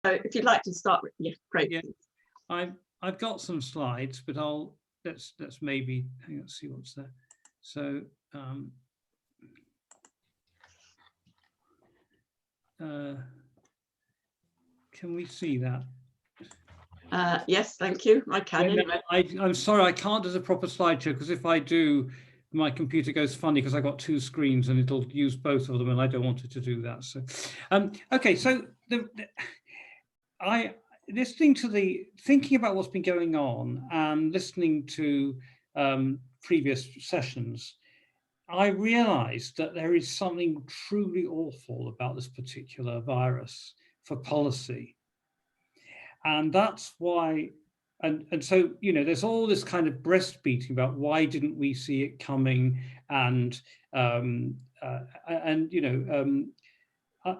if you'd like to start with, yeah, great. Yeah, I've got some slides, but let's maybe hang on, let's see what's there. So can we see that? Yes, thank you. I can. Yeah, Anyway. I'm sorry, I can't do a proper slideshow because if I do, my computer goes funny because I got two screens and it'll use both of them, and I don't want it to do that. So, okay, so thinking about what's been going on and listening to previous sessions, I realized that there is something truly awful about this particular virus for policy. And that's why, and so, you know, there's all this kind of breastbeating about why didn't we see it coming, and you know,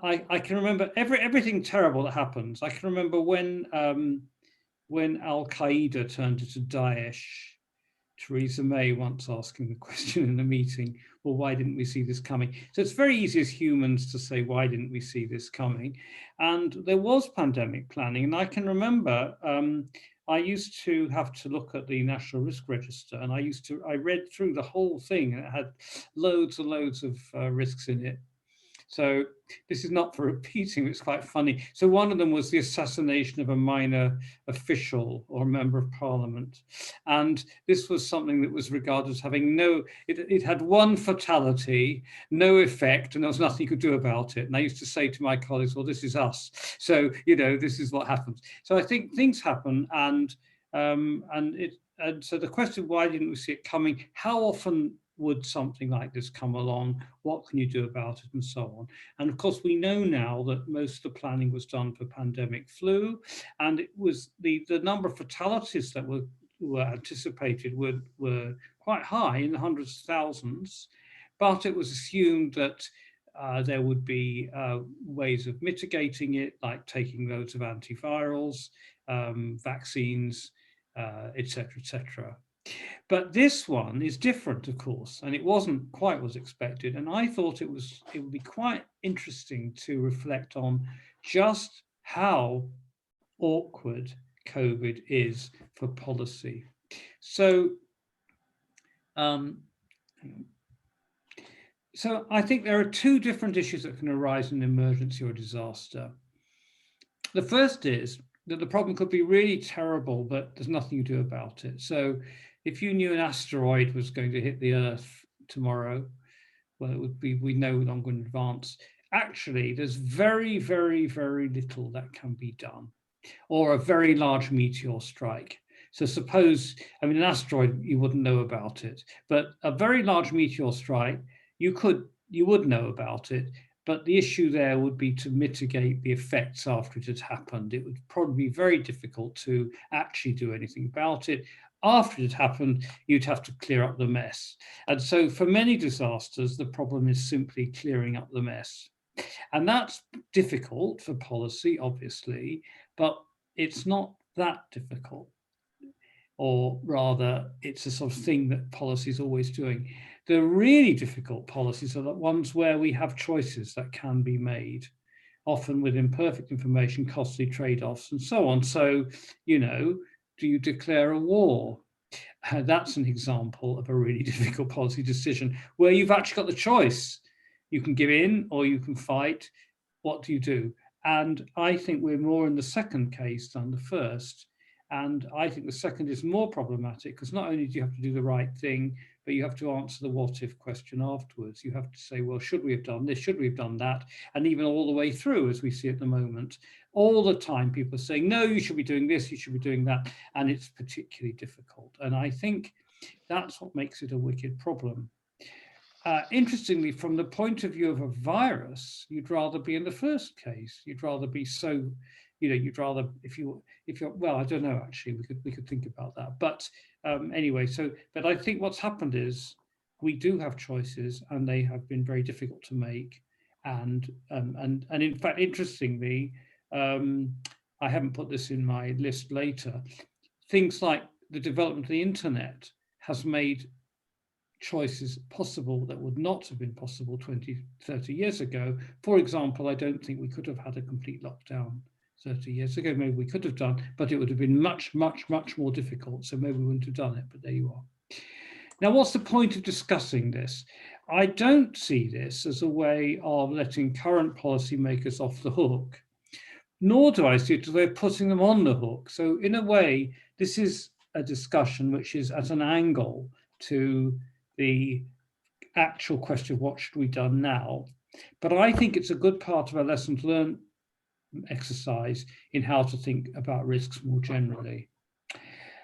I can remember everything terrible that happens. I can remember when Al Qaeda turned into Daesh. Theresa May once asking the question in a meeting, well, why didn't we see this coming? So it's very easy as humans to say, why didn't we see this coming? And there was pandemic planning. And I can remember I used to have to look at the National Risk Register, and I read through the whole thing, and it had loads and loads of risks in it. So this is not for repeating, it's quite funny. So one of them was the assassination of a minor official or member of parliament. And this was something that was regarded as having it had one fatality, no effect, and there was nothing you could do about it. And I used to say to my colleagues, well, this is us. So, you know, this is what happens. So I think things happen, and so the question, why didn't we see it coming? How often would something like this come along? What can you do about it, and so on? And of course, we know now that most of the planning was done for pandemic flu, and it was the number of fatalities that were anticipated were quite high, in the hundreds of thousands, but it was assumed that there would be ways of mitigating it, like taking loads of antivirals, vaccines, etc., etc. But this one is different, of course, and it wasn't quite as expected. And I thought it would be quite interesting to reflect on just how awkward COVID is for policy. So, so I think there are two different issues that can arise in an emergency or disaster. The first is that the problem could be really terrible, but there's nothing you do about it. So if you knew an asteroid was going to hit the Earth tomorrow, well, it would be, we know longer in advance. Actually, there's very, very, very little that can be done, or a very large meteor strike. So suppose, I mean, an asteroid, you wouldn't know about it, but a very large meteor strike, you would know about it. But the issue there would be to mitigate the effects after it had happened. It would probably be very difficult to actually do anything about it. After it happened, you'd have to clear up the mess. And so for many disasters, the problem is simply clearing up the mess. And that's difficult for policy, obviously, but it's not that difficult. Or rather, it's a sort of thing that policy is always doing. The really difficult policies are the ones where we have choices that can be made, often with imperfect information, costly trade-offs, and so on. So, you know, do you declare a war? That's an example of a really difficult policy decision where you've actually got the choice. You can give in or you can fight. What do you do? And I think we're more in the second case than the first. And I think the second is more problematic because not only do you have to do the right thing, but you have to answer the what if question afterwards. You have to say, well, should we have done this? Should we have done that? And even all the way through, as we see at the moment, all the time people are saying, no, you should be doing this, you should be doing that. And it's particularly difficult. And I think that's what makes it a wicked problem. Interestingly, from the point of view of a virus, you'd rather be in the first case. You'd rather be so, you know, you'd rather, if you're, well, I don't know, actually, we could think about that. But anyway, but I think what's happened is we do have choices and they have been very difficult to make. And in fact, interestingly, I haven't put this in my list later, things like the development of the internet has made choices possible that would not have been possible 20, 30 years ago. For example, I don't think we could have had a complete lockdown 30 years ago. Maybe we could have done, but it would have been much, much, much more difficult. So maybe we wouldn't have done it, but there you are. Now, what's the point of discussing this? I don't see this as a way of letting current policymakers off the hook, nor do I see it as a way of putting them on the hook. So in a way, this is a discussion which is at an angle to the actual question of what should we do now. But I think it's a good part of our lessons learned exercise in how to think about risks more generally.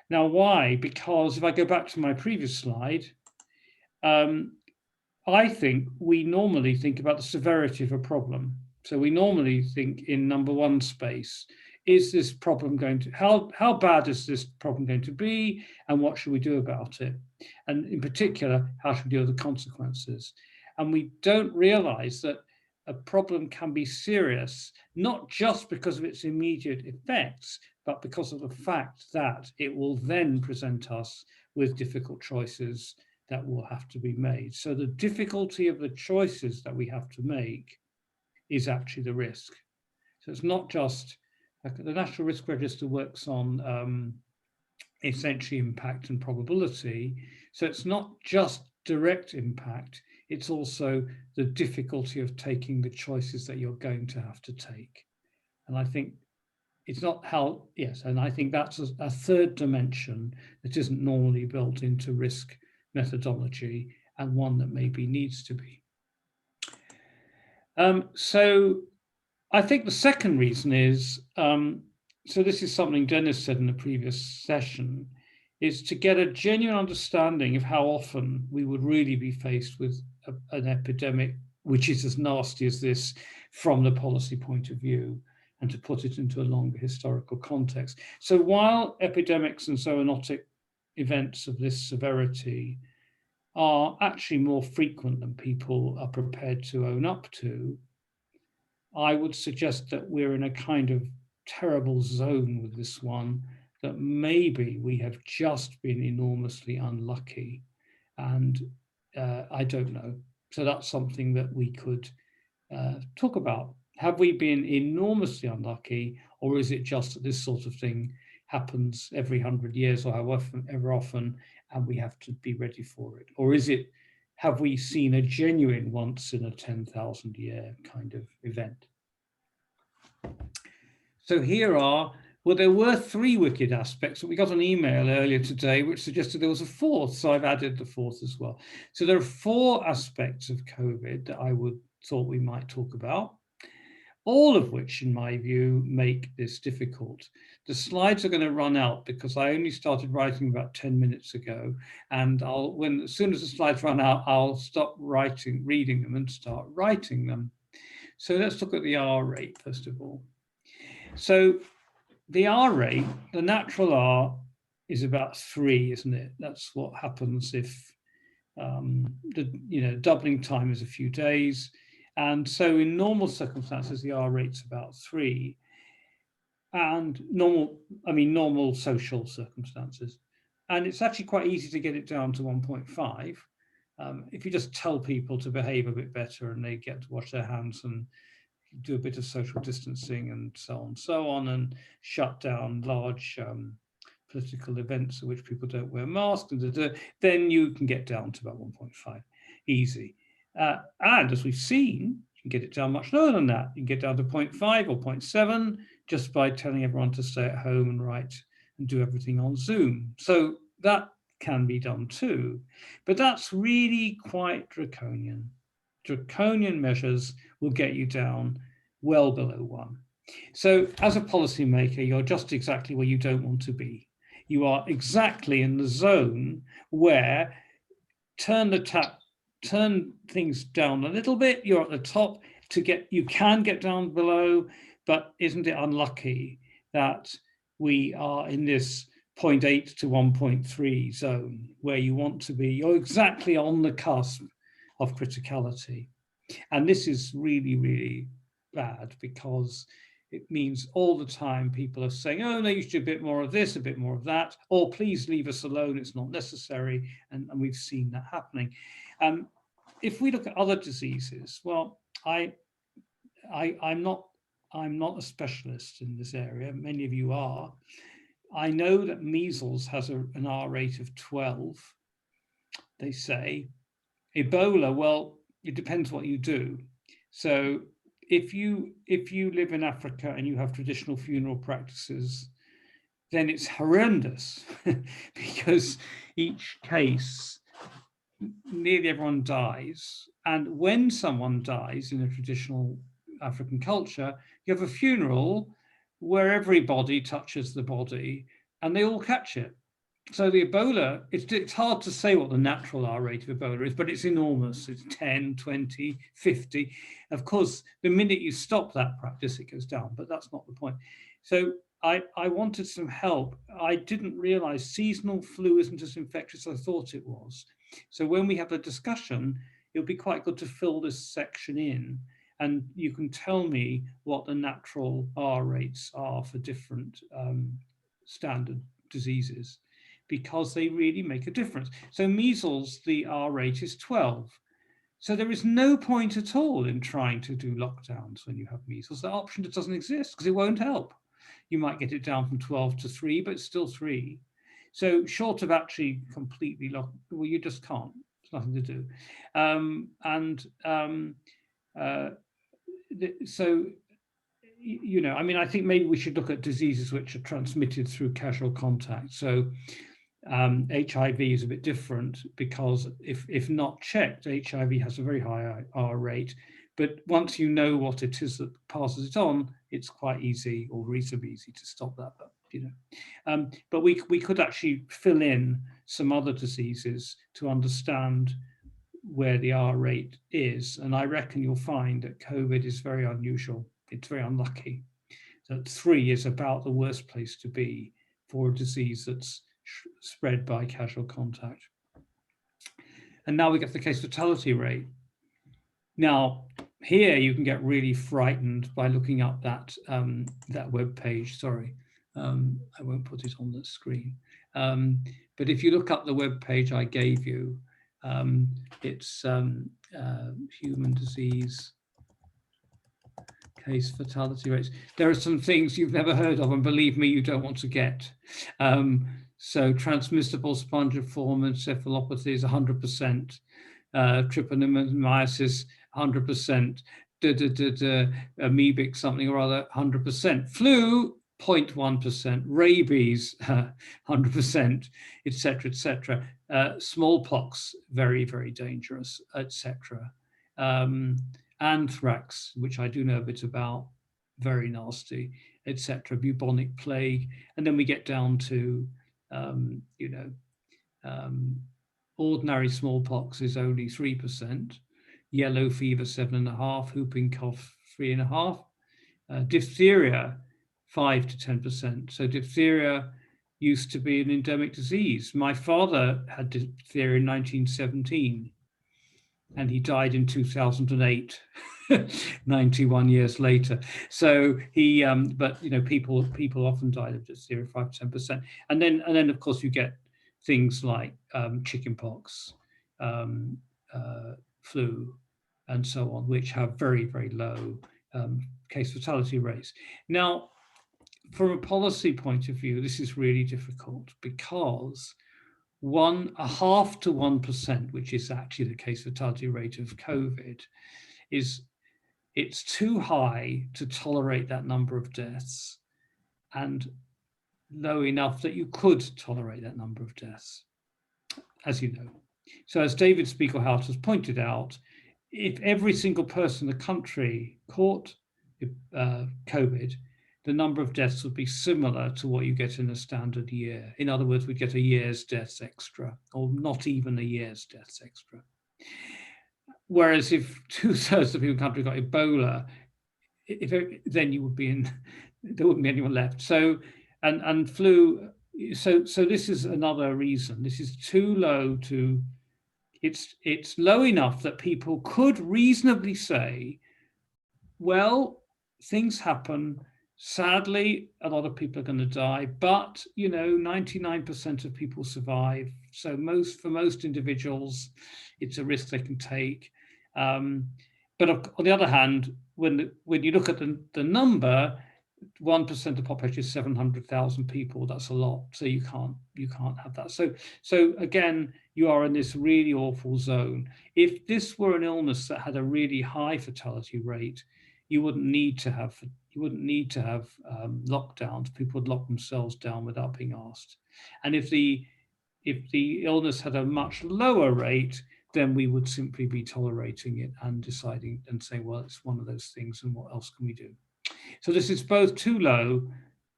Now, why? Because if I go back to my previous slide, I think we normally think about the severity of a problem. So we normally think in number one space, is this problem going to, how bad is this problem going to be, and what should we do about it? And in particular, how should we deal with the consequences? And we don't realize that a problem can be serious, not just because of its immediate effects, but because of the fact that it will then present us with difficult choices that will have to be made. So the difficulty of the choices that we have to make is actually the risk. So it's not just, the National Risk Register works on essentially impact and probability. So it's not just direct impact, it's also the difficulty of taking the choices that you're going to have to take. And I think it's not how, yes, and I think that's a third dimension that isn't normally built into risk methodology, and one that maybe needs to be. So I think the second reason is, so this is something Dennis said in the previous session, is to get a genuine understanding of how often we would really be faced with an epidemic, which is as nasty as this from the policy point of view, and to put it into a longer historical context. So while epidemics and zoonotic events of this severity are actually more frequent than people are prepared to own up to, I would suggest that we're in a kind of terrible zone with this one, that maybe we have just been enormously unlucky, and I don't know. So that's something that we could talk about. Have we been enormously unlucky, or is it just that this sort of thing happens every 100 years or however often, and we have to be ready for it? Or is it, have we seen a genuine once in a 10,000 year kind of event? So here are, well, there were 3 wicked aspects, but we got an email earlier today which suggested there was a 4th, so I've added the 4th as well. So there are 4 aspects of COVID that I thought we might talk about, all of which, in my view, make this difficult. The slides are going to run out because I only started writing about 10 minutes ago, and as soon as the slides run out, I'll stop reading them and start writing them. So let's look at the R rate first of all. So the R rate, the natural R, is about 3, isn't it? That's what happens if the doubling time is a few days. And so in normal circumstances, the R rate's about 3. And normal social circumstances. And it's actually quite easy to get it down to 1.5. If you just tell people to behave a bit better and they get to wash their hands and do a bit of social distancing and so on, and shut down large political events at which people don't wear masks, then you can get down to about 1.5, easy. And as we've seen, you can get it down much lower than that. You can get down to 0.5 or 0.7 just by telling everyone to stay at home and write and do everything on Zoom. So that can be done too, but that's really quite draconian. Draconian measures will get you down well below 1. So as a policymaker, you're just exactly where you don't want to be. You are exactly in the zone where turn things down a little bit, you're at the top. You can get down below, but isn't it unlucky that we are in this 0.8 to 1.3 zone where you want to be? You're exactly on the cusp of criticality. And this is really, really bad, because it means all the time people are saying, oh, no, you should do a bit more of this, a bit more of that, or please leave us alone, it's not necessary. And we've seen that happening. If we look at other diseases, well, I'm not I'm not a specialist in this area. Many of you are. I know that measles has an R rate of 12, they say. Ebola, well, it depends what you do. So if you live in Africa and you have traditional funeral practices, then it's horrendous because each case, nearly everyone dies. And when someone dies in a traditional African culture, you have a funeral where everybody touches the body and they all catch it. So the Ebola, it's hard to say what the natural R rate of Ebola is, but it's enormous. It's 10, 20, 50. Of course, the minute you stop that practice, it goes down, but that's not the point. So I wanted some help. I didn't realize seasonal flu isn't as infectious as I thought it was. So when we have a discussion, it'll be quite good to fill this section in, and you can tell me what the natural R rates are for different standard diseases, because they really make a difference. So measles, the R rate is 12. So there is no point at all in trying to do lockdowns when you have measles. That option just doesn't exist because it won't help. You might get it down from 12 to 3, but it's still 3. So short of actually completely locked, well, you just can't. There's nothing to do. So, you know, I mean, I think maybe we should look at diseases which are transmitted through casual contact. So HIV is a bit different because if not checked, HIV has a very high R rate. But once you know what it is that passes it on, it's quite easy or reasonably easy to stop that. But, you know, but we could actually fill in some other diseases to understand where the R rate is. And I reckon you'll find that COVID is very unusual. It's very unlucky. That 3 is about the worst place to be for a disease that's spread by casual contact. And now we get the case fatality rate. Now, here you can get really frightened by looking up that web page. Sorry, I won't put it on the screen. But if you look up the web page I gave you, it's human disease case fatality rates. There are some things you've never heard of, and believe me, you don't want to get. So transmissible spongiform encephalopathy is 100%, trypanosomiasis 100%, amoebic something or other 100%, flu 0.1%, rabies 100%, etc., etc. Smallpox very, very dangerous, etc. Anthrax, which I do know a bit about, very nasty, etc. Bubonic plague, and then we get down to ordinary smallpox is only 3%, yellow fever 7.5%, whooping cough 3.5%, diphtheria 5 to 10%. So diphtheria used to be an endemic disease. My father had diphtheria in 1917, and he died in 2008, 91 years later. So he, but you know, people often die of diphtheria, 5 to 10%, and then of course you get things like chickenpox, flu, and so on, which have very, very low case fatality rates. Now, from a policy point of view, this is really difficult because 0.5 to 1%, which is actually the case fatality rate of COVID, it's too high to tolerate that number of deaths, and low enough that you could tolerate that number of deaths, as you know. So as David Spiegelhalter has pointed out, if every single person in the country caught COVID, the number of deaths would be similar to what you get in a standard year. In other words, we'd get a year's deaths extra, or not even a year's deaths extra. Whereas if 2/3 of the people in the country got Ebola, then you would be in, there wouldn't be anyone left. So, and flu, so this is another reason. This is too low to, it's low enough that people could reasonably say, well, things happen. Sadly, a lot of people are going to die, but 99% of people survive. So for most individuals, it's a risk they can take. But on the other hand, when you look at the number, 1% of the population is 700,000 people. That's a lot. So you can't have that. So again, you are in this really awful zone. If this were an illness that had a really high fatality rate, you wouldn't need to have lockdowns. People would lock themselves down without being asked. And if the illness had a much lower rate, then we would simply be tolerating it and deciding and saying, well, it's one of those things, and what else can we do? So this is both too low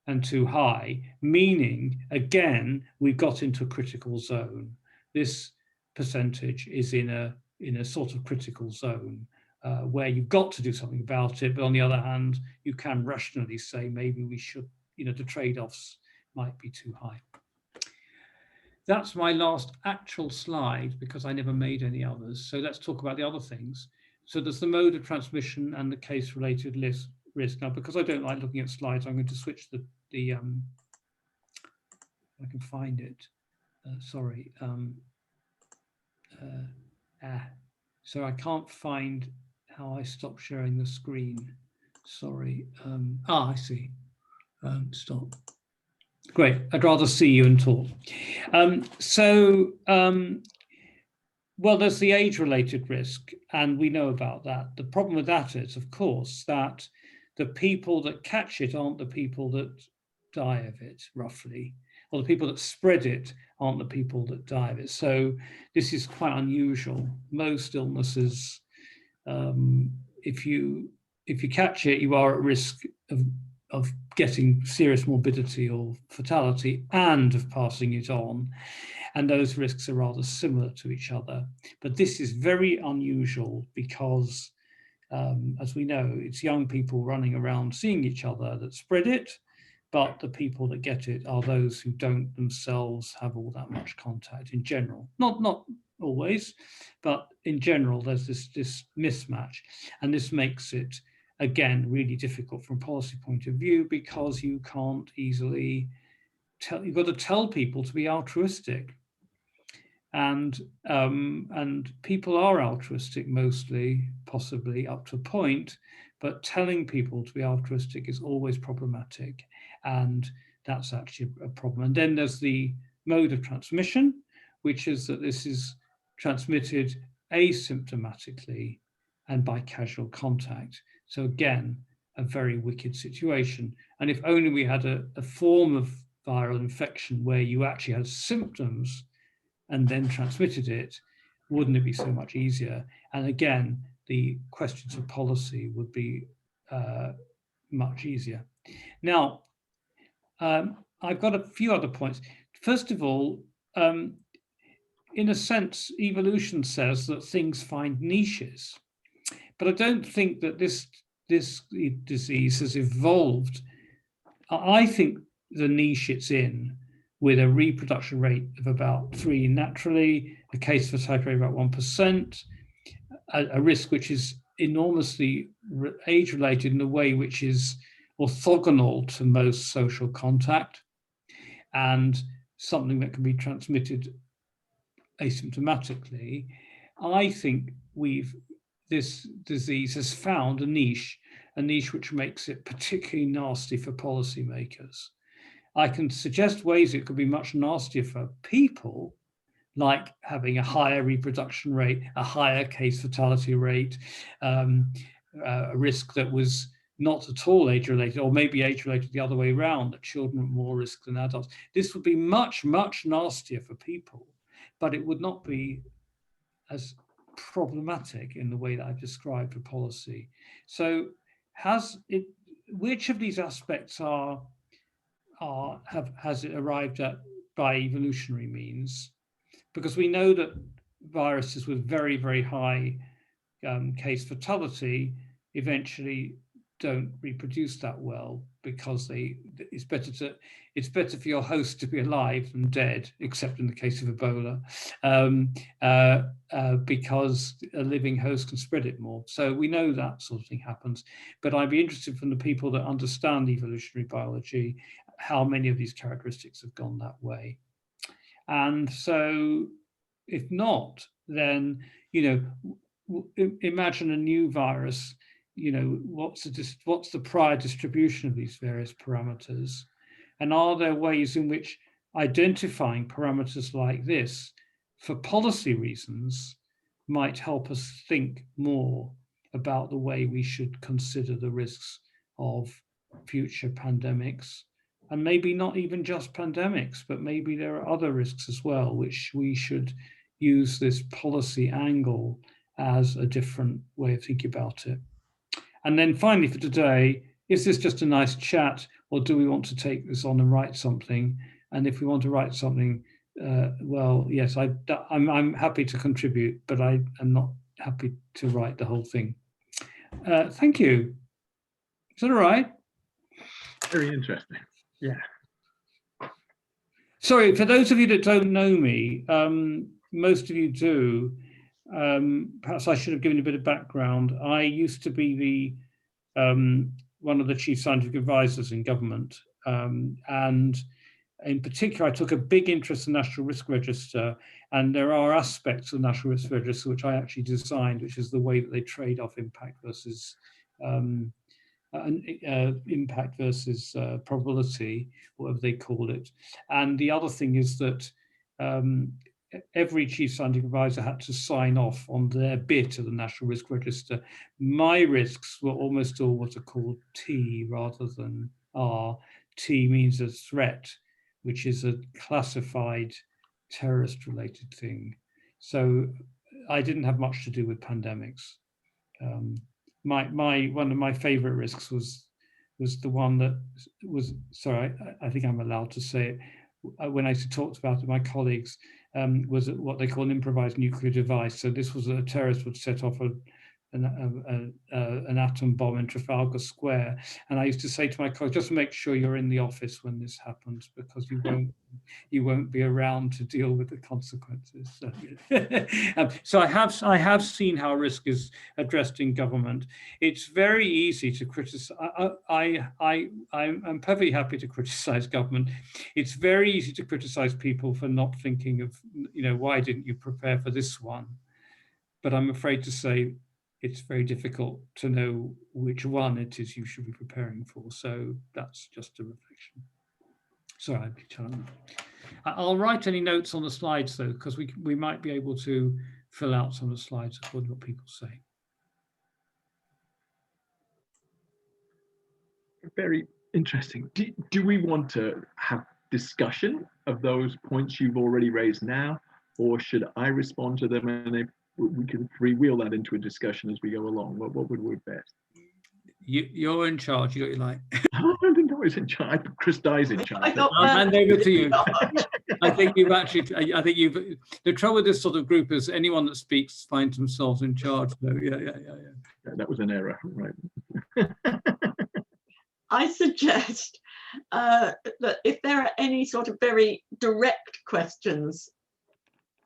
and too high, meaning, again, we've got into a critical zone. This percentage is in a sort of critical zone where you've got to do something about it. But on the other hand, you can rationally say maybe we should, the trade-offs might be too high. That's my last actual slide because I never made any others. So let's talk about the other things. So there's the mode of transmission and the case-related risk. Now, because I don't like looking at slides, I'm going to switch I can find it. Sorry. So I can't find how I stop sharing the screen. Sorry. I see. Stop. Great. I'd rather see you and talk. Well, there's the age-related risk, and we know about that. The problem with that is, of course, that the people that catch it aren't the people that die of it, roughly, or the people that spread it aren't the people that die of it. So this is quite unusual. Most illnesses, if you catch it, you are at risk of getting serious morbidity or fatality and of passing it on. And those risks are rather similar to each other. But this is very unusual because, as we know, it's young people running around seeing each other that spread it, but the people that get it are those who don't themselves have all that much contact in general. Not always, but in general, there's this mismatch. And this makes it, again, really difficult from a policy point of view because you can't easily tell, you've got to tell people to be altruistic. And people are altruistic mostly, possibly up to a point, but telling people to be altruistic is always problematic. And that's actually a problem. And then there's the mode of transmission, which is that this is transmitted asymptomatically and by casual contact. So again, a very wicked situation. And if only we had a form of viral infection where you actually had symptoms and then transmitted it, wouldn't it be so much easier? And again, the questions of policy would be much easier. Now, I've got a few other points. First of all, in a sense, evolution says that things find niches, but I don't think that this disease has evolved. I think the niche it's in, with a reproduction rate of about 3 naturally, a case fatality rate of about 1%, a risk which is enormously age-related in a way which is orthogonal to most social contact, and something that can be transmitted asymptomatically. I think this disease has found a niche which makes it particularly nasty for policymakers. I can suggest ways it could be much nastier for people, like having a higher reproduction rate, a higher case fatality rate, a risk that was not at all age-related, or maybe age-related the other way around, that children are more risk than adults. This would be much, much nastier for people, but it would not be as problematic in the way that I've described for policy. So which of these aspects has it arrived at by evolutionary means? Because we know that viruses with very, very high case fatality eventually don't reproduce that well, because it's better for your host to be alive than dead, except in the case of Ebola, because a living host can spread it more. So we know that sort of thing happens. But I'd be interested from the people that understand evolutionary biology, how many of these characteristics have gone that way. And so if not, then, imagine a new virus what's the prior distribution of these various parameters, and are there ways in which identifying parameters like this for policy reasons might help us think more about the way we should consider the risks of future pandemics, and maybe not even just pandemics, but maybe there are other risks as well, which we should use this policy angle as a different way of thinking about it. And then finally for today, is this just a nice chat, or do we want to take this on and write something? And if we want to write something, well, yes, I'm happy to contribute, but I am not happy to write the whole thing. Thank you. Is that all right? Very interesting. Yeah. Sorry, for those of you that don't know me, most of you do. Perhaps I should have given you a bit of background. I used to be one of the chief scientific advisors in government, and in particular, I took a big interest in the National Risk Register, and there are aspects of the National Risk Register which I actually designed, which is the way that they trade off impact versus probability, whatever they call it. And the other thing is that every chief scientific advisor had to sign off on their bit of the National Risk Register. My risks were almost all what are called T rather than R. T means a threat, which is a classified terrorist-related thing. So I didn't have much to do with pandemics. One of my favorite risks was the one that was, sorry, I think I'm allowed to say it, when I talked about it with my colleagues, was what they call an improvised nuclear device. So this was a terrorist would set off an atom bomb in Trafalgar Square, and I used to say to my colleagues, just make sure you're in the office when this happens, because you won't be around to deal with the consequences. So I have seen how risk is addressed in government. It's very easy to criticize. I'm perfectly happy to criticize government. It's very easy to criticize people for not thinking of, why didn't you prepare for this one? But I'm afraid to say, it's very difficult to know which one it is you should be preparing for. So that's just a reflection. Sorry, I'll write any notes on the slides though, because we might be able to fill out some of the slides according to what people say. Very interesting. Do we want to have discussion of those points you've already raised now, or should I respond to them and we can freewheel that into a discussion as we go along? What would work best? You're in charge. You got your light. I don't think I was in charge. Chris Dye's in charge. I'll hand over to you. I think you've actually. I think you've. The trouble with this sort of group is anyone that speaks finds themselves in charge. So yeah. That was an error, right? I suggest that if there are any sort of very direct questions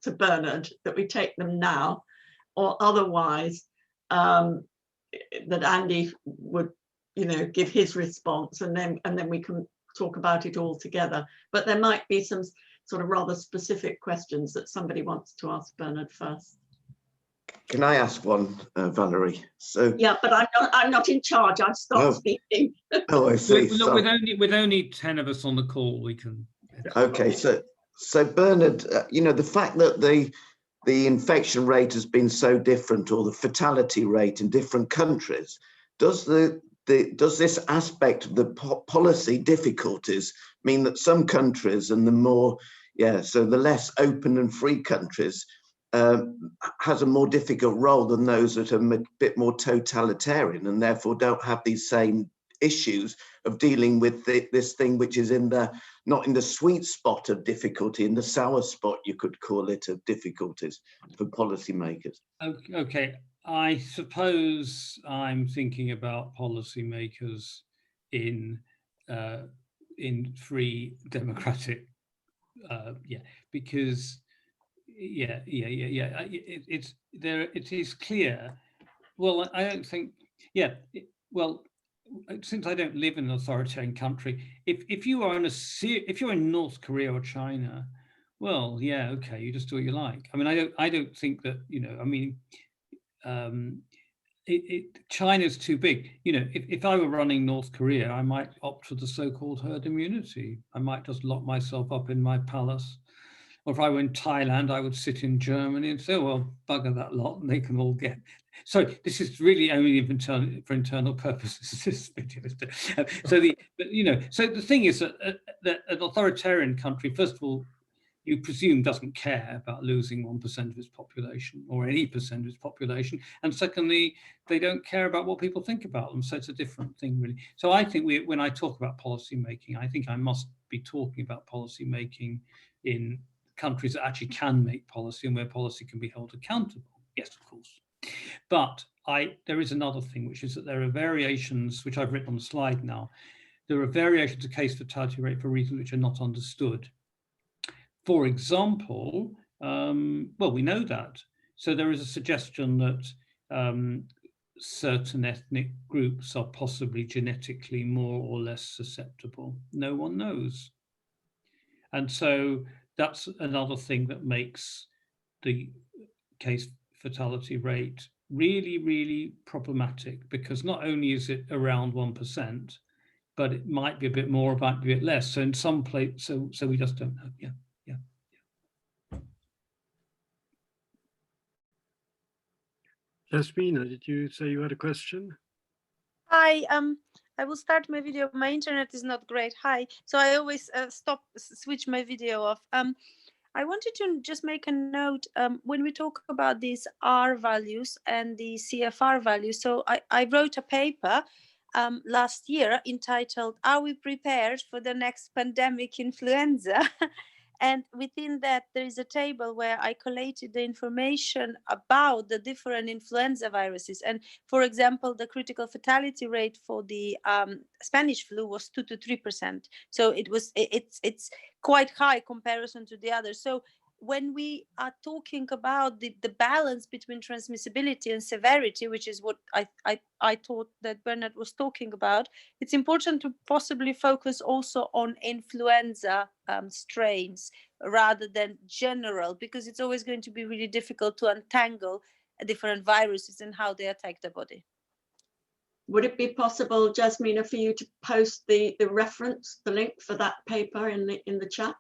to Bernard, that we take them now, or otherwise that Andy would, give his response, and then we can talk about it all together. But there might be some sort of rather specific questions that somebody wants to ask Bernard first. Can I ask one, Valerie? So yeah, but I'm not in charge. I've stopped speaking. Oh, I see. Look, with only 10 of us on the call, we can. Okay, so Bernard, the fact that the infection rate has been so different, or the fatality rate in different countries, does this aspect of the policy difficulties mean that some countries and the less open and free countries has a more difficult role than those that are a bit more totalitarian, and therefore don't have these same issues of dealing with this thing which is not in the sweet spot of difficulty, in the sour spot, you could call it, of difficulties for policymakers? Okay, I suppose I'm thinking about policymakers in free democratic, because it is clear. Well, I don't think, since I don't live in an authoritarian country, if you are if you're in North Korea or China, well, yeah, okay, you just do what you like. I mean, I don't think that, China's too big. You know, if I were running North Korea, I might opt for the so-called herd immunity. I might just lock myself up in my palace. Or if I were in Thailand, I would sit in Germany and say, oh, well, bugger that lot, and they can all get. So this is really only for internal purposes. This video is so the thing is that an authoritarian country, first of all, you presume doesn't care about losing 1% of its population or any percent of its population. And secondly, they don't care about what people think about them. So it's a different thing, really. So I think when I talk about policy making, I think I must be talking about policy making in countries that actually can make policy and where policy can be held accountable. Yes, of course. But there is another thing, which is that there are variations, which I've written on the slide now. There are variations of case fatality rate for reasons which are not understood. For example, well, we know that. So there is a suggestion that certain ethnic groups are possibly genetically more or less susceptible. No one knows. And so that's another thing that makes the case fatality rate really, really problematic, because not only is it around 1%, but it might be a bit more, it might be a bit less. So in some places, so we just don't know. Yeah. Yasmina, did you say you had a question? Hi, I will start my video. My internet is not great. Hi. So I always switch my video off. I wanted to just make a note when we talk about these R values and the CFR values. So I wrote a paper last year entitled, "Are we prepared for the next pandemic influenza?" And within that, there is a table where I collated the information about the different influenza viruses. And for example, the critical fatality rate for the Spanish flu was 2 to 3%. So it's quite high comparison to the others. So when we are talking about the balance between transmissibility and severity, which is what I thought that Bernard was talking about, it's important to possibly focus also on influenza strains rather than general, because it's always going to be really difficult to untangle different viruses and how they attack the body. Would it be possible, Jasmina, for you to post the reference, the link for that paper in the chat?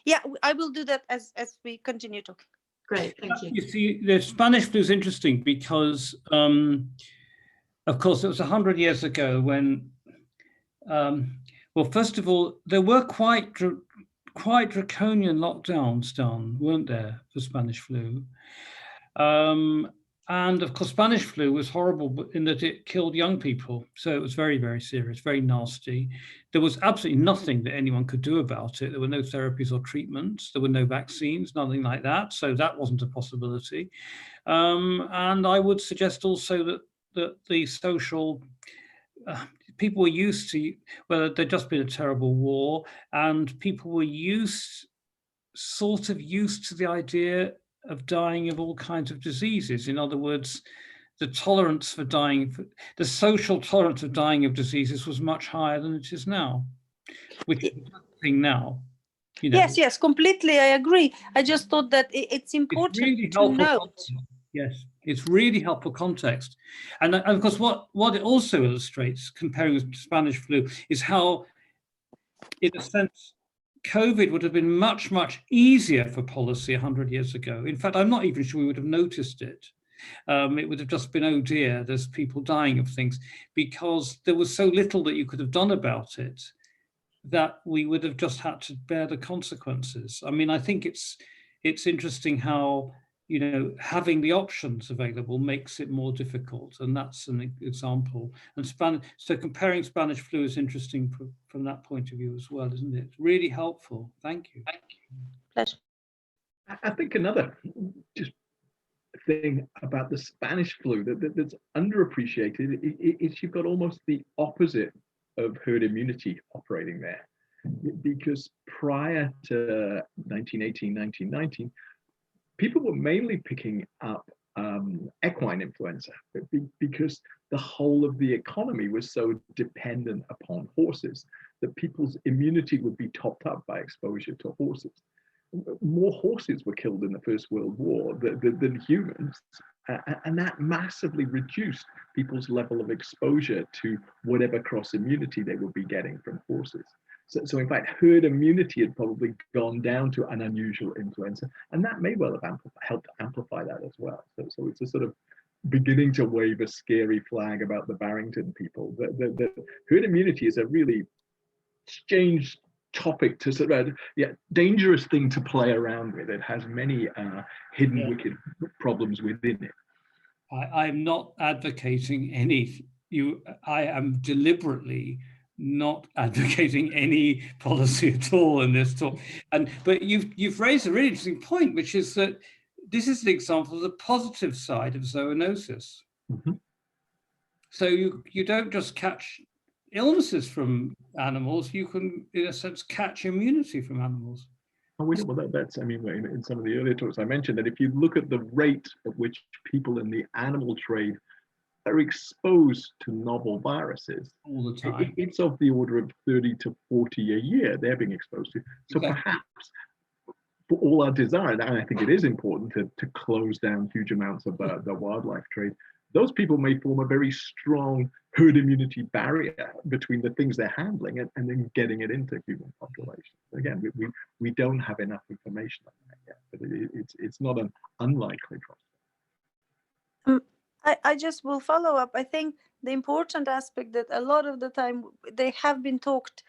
Yeah, I will do that as we continue talking. Great, thank you. You see, the Spanish flu is interesting because, of course, it was 100 years ago when, well, first of all, there were quite draconian lockdowns done, weren't there, for Spanish flu? And of course, Spanish flu was horrible in that it killed young people. So it was very, very serious, very nasty. There was absolutely nothing that anyone could do about it. There were no therapies or treatments. There were no vaccines, nothing like that. So that wasn't a possibility. And I would suggest also that the social, people were used to, well, there'd just been a terrible war, and people were sort of used to the idea of dying of all kinds of diseases. In other words, the tolerance for dying, the social tolerance of dying of diseases was much higher than it is now, which is a thing now. You know, yes, completely, I agree. I just thought that it's important really to note. Yes, it's really helpful context. And of course, what it also illustrates, comparing with Spanish flu, is how, in a sense, COVID would have been much, much easier for policy 100 years ago. In fact, I'm not even sure we would have noticed it. It would have just been, oh dear, there's people dying of things, because there was so little that you could have done about it that we would have just had to bear the consequences. I mean, I think it's interesting how, you know, having the options available makes it more difficult, and that's an example. And so comparing Spanish flu is interesting from that point of view as well, isn't it? Really helpful. Thank you. Pleasure. I think another just thing about the Spanish flu that's underappreciated is you've got almost the opposite of herd immunity operating there, because prior to 1918, 1919, people were mainly picking up equine influenza because the whole of the economy was so dependent upon horses that people's immunity would be topped up by exposure to horses. more horses were killed in the First World War than humans. And that massively reduced people's level of exposure to whatever cross immunity they would be getting from horses. So in fact, herd immunity had probably gone down to an unusual influenza, and that may well have helped amplify that as well. So it's a sort of beginning to wave a scary flag about the Barrington people. The herd immunity is a really strange topic to sort of, dangerous thing to play around with. It has many hidden wicked problems within it. I'm not advocating I am deliberately not advocating any policy at all in this talk. But you've raised a really interesting point, which is that this is an example of the positive side of zoonosis. Mm-hmm. So you don't just catch illnesses from animals, you can, in a sense, catch immunity from animals. Well, that's, I mean, in some of the earlier talks I mentioned that if you look at the rate at which people in the animal trade are exposed to novel viruses All the time. It's of the order of 30 to 40 a year they're being exposed to. So Okay. perhaps for all our desire, and I think it is important to close down huge amounts of the wildlife trade, those people may form a very strong herd immunity barrier between the things they're handling and then getting it into human populations. Again, we don't have enough information on that yet, but it's not an unlikely prospect. I just will follow up. I think the important aspect that a lot of the time they have been talked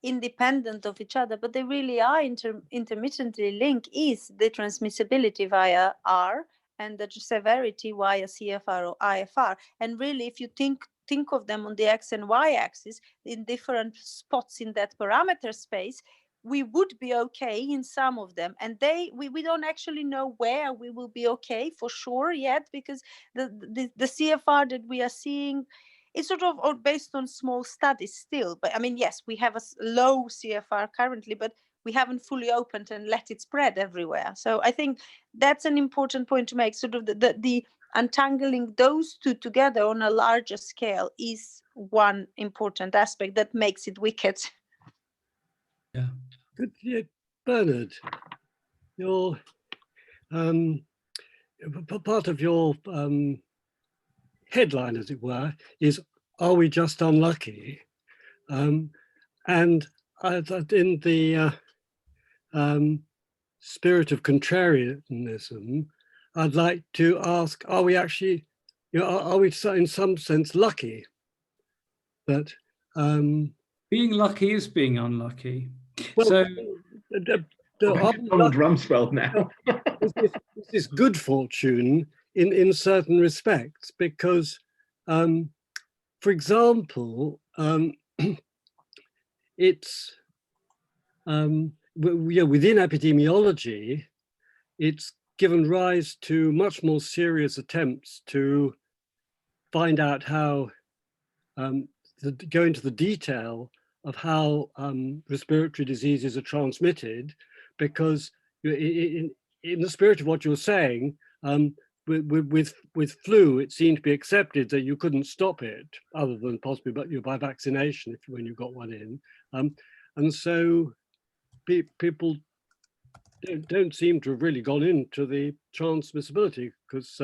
independent of each other, but they really are intermittently linked, is the transmissibility via R and the severity via CFR or IFR. And really, if you think of them on the X and Y axis in different spots in that parameter space, we would be okay in some of them, and we don't actually know where we will be okay for sure yet, because the CFR that we are seeing is sort of based on small studies still. But I mean, yes, we have a low CFR currently, but we haven't fully opened and let it spread everywhere. So I think that's an important point to make. Sort of the untangling those two together on a larger scale is one important aspect that makes it wicked. Yeah. Good, yeah, Bernard, your part of your headline, as it were, is "Are we just unlucky?" And in the spirit of contrarianism, I'd like to ask: Are we actually, are we in some sense lucky that? Being lucky is being unlucky. Well, So Donald Rumsfeld now. this is good fortune in certain respects, because, for example, it's within epidemiology, it's given rise to much more serious attempts to find out how go into the detail of how respiratory diseases are transmitted, because in the spirit of what you're saying, with flu, it seemed to be accepted that you couldn't stop it other than possibly by vaccination when you got one in, and so people don't seem to have really gone into the transmissibility, because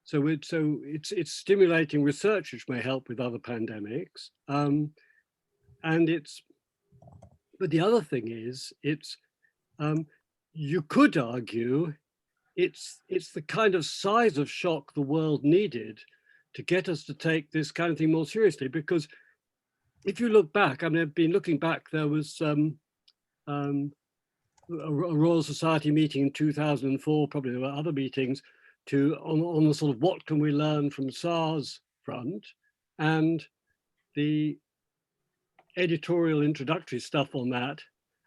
so it's stimulating research which may help with other pandemics, but the other thing is you could argue it's the kind of size of shock the world needed to get us to take this kind of thing more seriously. Because if you look back, I mean, I've been looking back, there was a Royal Society meeting in 2004, probably there were other meetings on the sort of what can we learn from SARS front, and the editorial introductory stuff on that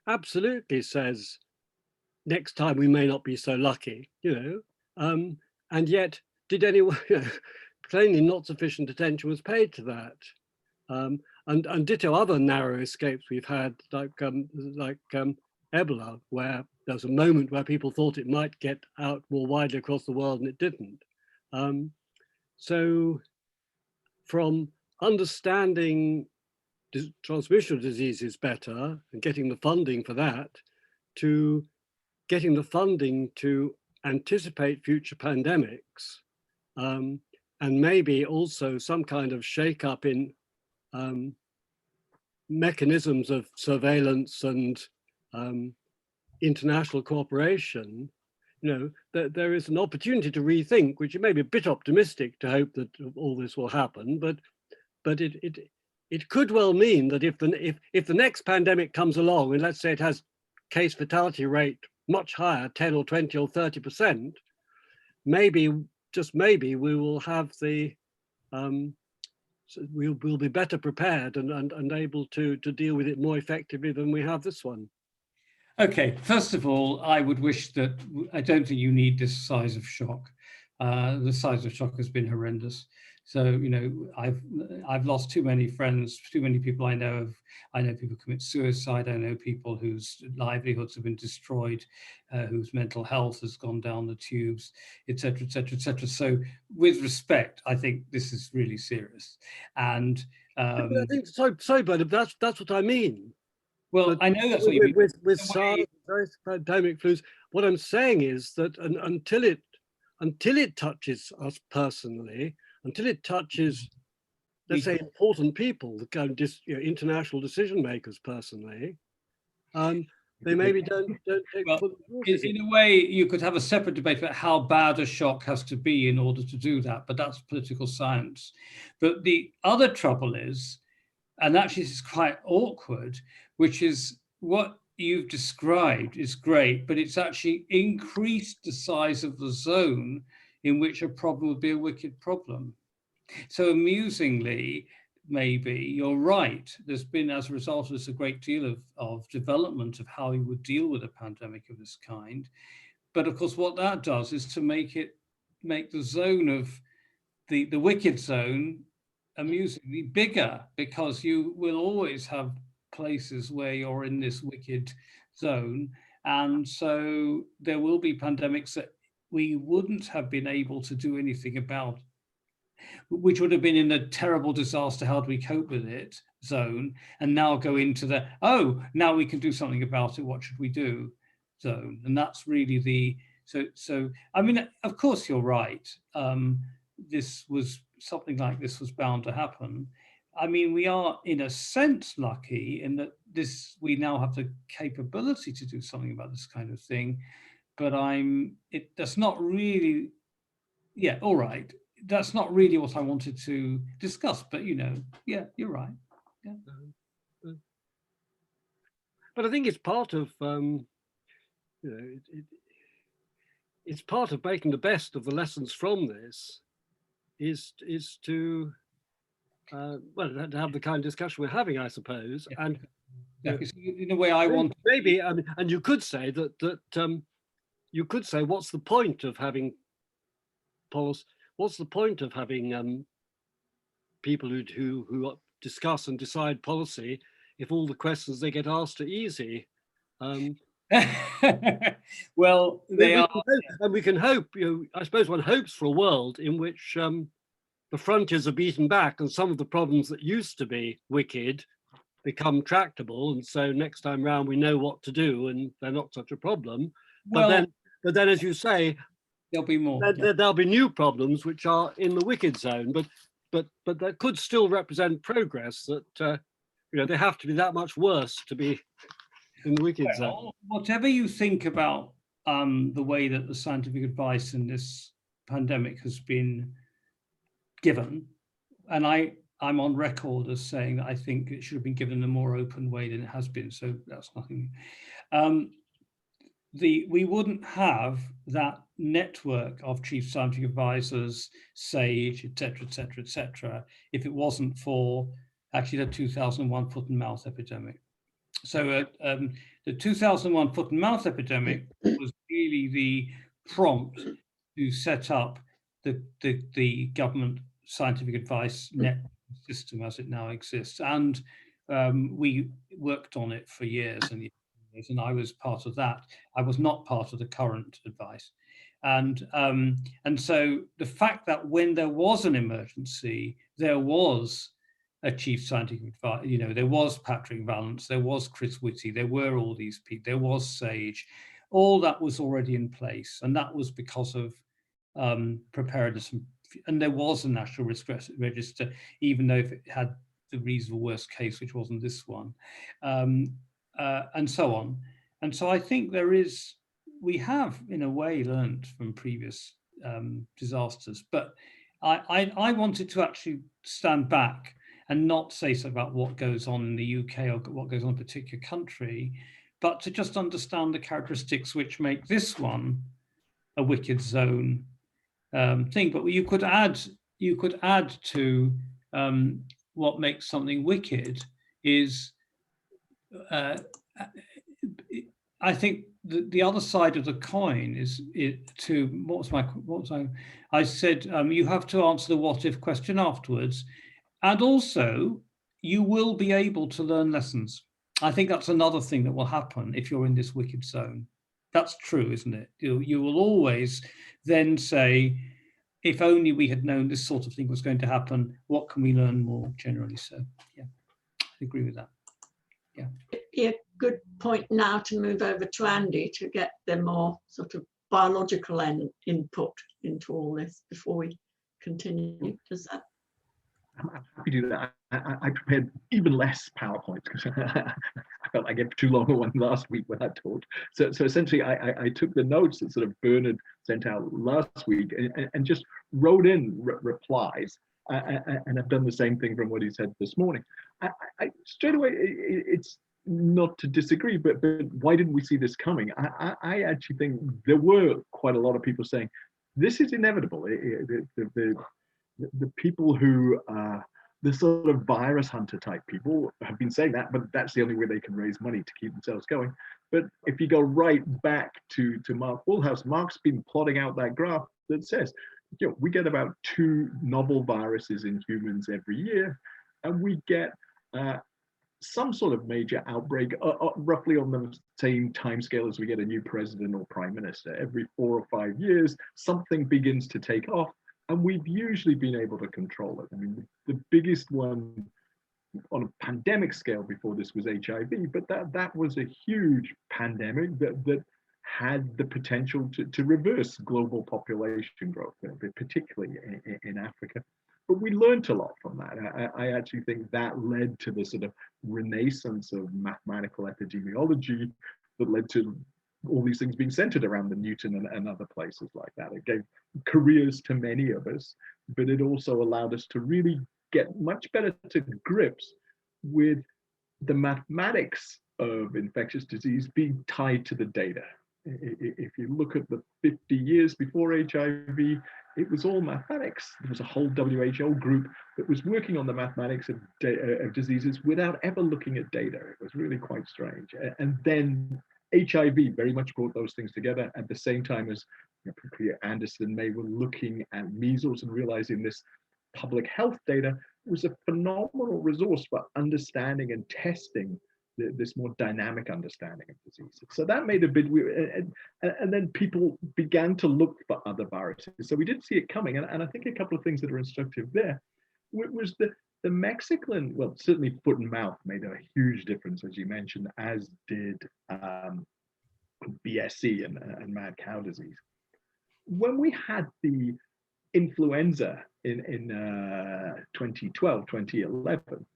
absolutely says next time we may not be so lucky, and yet did anyone, plainly not sufficient attention was paid to that, and ditto other narrow escapes we've had, like Ebola, where there was a moment where people thought it might get out more widely across the world and it didn't. So from understanding transmission of diseases better and getting the funding for that, to getting the funding to anticipate future pandemics, and maybe also some kind of shake-up in mechanisms of surveillance and international cooperation. That there is an opportunity to rethink, which may be a bit optimistic to hope that all this will happen, but it could well mean that if the next pandemic comes along, and let's say it has case fatality rate much higher, 10 or 20 or 30%, maybe, just maybe, we will have the we'll be better prepared and able to deal with it more effectively than we have this one. Okay, first of all, I would wish that, I don't think you need this size of shock. The size of shock has been horrendous. So, I've lost too many friends, too many people I know of. I know people commit suicide. I know people whose livelihoods have been destroyed, whose mental health has gone down the tubes, et cetera, et cetera, et cetera. So with respect, I think this is really serious. And I think, sorry, Bernard, that's what I mean. Well, but I know that's what you mean. With SARS, various pandemic flus, what I'm saying is that until it touches us personally, until it touches, let's say, important people, the kind of international decision makers personally, they maybe don't take. Well, in a way, you could have a separate debate about how bad a shock has to be in order to do that, but that's political science. But the other trouble is, and actually this is quite awkward, which is what you've described is great, but it's actually increased the size of the zone in which a problem would be a wicked problem. So amusingly, maybe you're right. There's been, as a result of this, a great deal of development of how you would deal with a pandemic of this kind. But of course, what that does is to make the zone of the wicked zone amusingly bigger, because you will always have places where you're in this wicked zone. And so there will be pandemics that we wouldn't have been able to do anything about, which would have been in a terrible disaster, how do we cope with it zone, and now go into the, oh, now we can do something about it, what should we do zone. And that's really the, so I mean, of course you're right. Something like this was bound to happen. I mean, we are in a sense lucky in that we now have the capability to do something about this kind of thing, but that's not really, yeah, all right. That's not really what I wanted to discuss, but yeah, you're right. Yeah. But I think it's part of, it's part of making the best of the lessons from this, is to, well, to have the kind of discussion we're having, I suppose. Yeah. And in a way, I want maybe, I mean, and you could say that you could say, what's the point of having policy? What's the point of having people who discuss and decide policy if all the questions they get asked are easy? Well, they are, and we can hope. I suppose one hopes for a world in which the frontiers are beaten back, and some of the problems that used to be wicked become tractable, and so next time round we know what to do, and they're not such a problem. But then, as you say, there'll be more. There'll be new problems which are in the wicked zone, but that could still represent progress. That they have to be that much worse to be in the wicked zone. Whatever you think about the way that the scientific advice in this pandemic has been given, and I'm on record as saying that I think it should have been given in a more open way than it has been. So that's nothing. We wouldn't have that network of chief scientific advisors, SAGE, et cetera, if it wasn't for actually the 2001 foot and mouth epidemic. So the 2001 foot and mouth epidemic was really the prompt to set up the government scientific advice net system as it now exists. And we worked on it for years and years, and I was part of that. I was not part of the current advice. And so the fact that when there was an emergency, there was a chief scientific advisor. You know, there was Patrick Vallance, there was Chris Whitty, there were all these people, there was SAGE. All that was already in place, and that was because of preparedness, and there was a national risk register, even though if it had the reasonable worst case, which wasn't this one, and so on. And so I think we have in a way learned from previous disasters, but I wanted to actually stand back and not say something about what goes on in the UK or what goes on in a particular country, but to just understand the characteristics which make this one a wicked zone thing. But you could add to what makes something wicked is I think the other side of the coin is I said you have to answer the what if question afterwards, and also you will be able to learn lessons. I think that's another thing that will happen if you're in this wicked zone. That's true, isn't it? You will always then say, if only we had known this sort of thing was going to happen, what can we learn more generally? So yeah, I agree with that. Yeah. It'd be a good point now to move over to Andy to get the more sort of biological input into all this before we continue. Does that? I'm happy to do that. I prepared even less PowerPoints because I felt I gave too long a one last week when I talked. So essentially, I took the notes that sort of Bernard sent out last week and just wrote in replies. And I've done the same thing from what he said this morning. I straight away, it's not to disagree, but why didn't we see this coming? I actually think there were quite a lot of people saying this is inevitable. The people who the sort of virus hunter type people have been saying that, but that's the only way they can raise money to keep themselves going. But if you go right back to Mark Woolhouse, Mark's been plotting out that graph that says, you know, we get about 2 novel viruses in humans every year, and we get some sort of major outbreak, roughly on the same timescale as we get a new president or prime minister. Every 4 or 5 years, something begins to take off, and we've usually been able to control it. I mean, the biggest one on a pandemic scale before this was HIV, but that was a huge pandemic that had the potential to reverse global population growth, particularly in Africa. But we learned a lot from that. I actually think that led to the sort of renaissance of mathematical epidemiology that led to all these things being centered around the Newton and other places like that. It gave careers to many of us, but it also allowed us to really get much better to grips with the mathematics of infectious disease being tied to the data. If you look at the 50 years before HIV, it was all mathematics. There was a whole WHO group that was working on the mathematics of diseases without ever looking at data. It was really quite strange. And then HIV very much brought those things together at the same time as particularly Anderson and May were looking at measles and realizing this public health data was a phenomenal resource for understanding and testing this more dynamic understanding of disease. So that made a big, and then people began to look for other viruses. So we did see it coming. And I think a couple of things that are instructive there was the Mexican, well, certainly foot and mouth made a huge difference, as you mentioned, as did BSE and mad cow disease. When we had the influenza in 2012, 2011,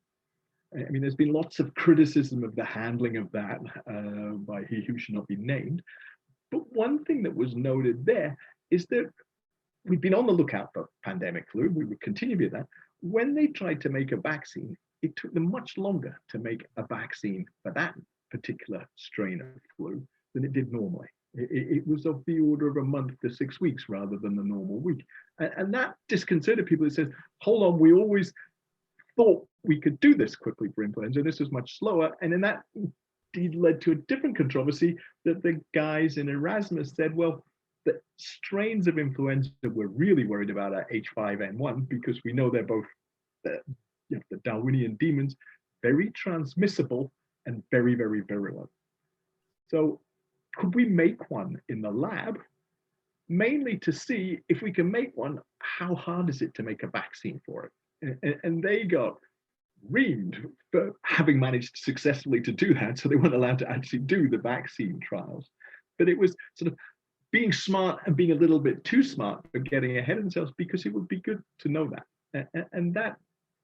I mean, there's been lots of criticism of the handling of that by he who should not be named. But one thing that was noted there is that we've been on the lookout for pandemic flu. We would continue to be that. When they tried to make a vaccine, it took them much longer to make a vaccine for that particular strain of flu than it did normally. It was of the order of a month to 6 weeks rather than the normal week. And that disconcerted people. It says, hold on, we always thought we could do this quickly for influenza, and this was much slower. And then that indeed led to a different controversy that the guys in Erasmus said, well, the strains of influenza we're really worried about are H5N1 because we know they're both the Darwinian demons, very transmissible and very, very virulent. So could we make one in the lab? Mainly to see if we can make one, how hard is it to make a vaccine for it? And they got reamed for having managed successfully to do that, so they weren't allowed to actually do the vaccine trials. But it was sort of being smart and being a little bit too smart for getting ahead of themselves, because it would be good to know that. And that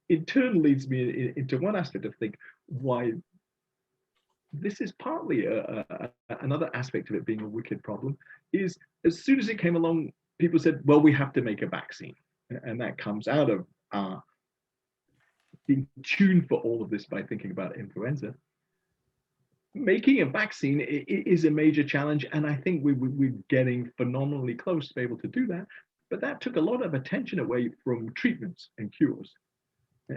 in turn leads me into one aspect of think why this is partly another aspect of it being a wicked problem is, as soon as it came along, people said, well, we have to make a vaccine. And that comes out of being tuned for all of this by thinking about influenza. Making a vaccine is a major challenge, and I think we're getting phenomenally close to be able to do that. But that took a lot of attention away from treatments and cures.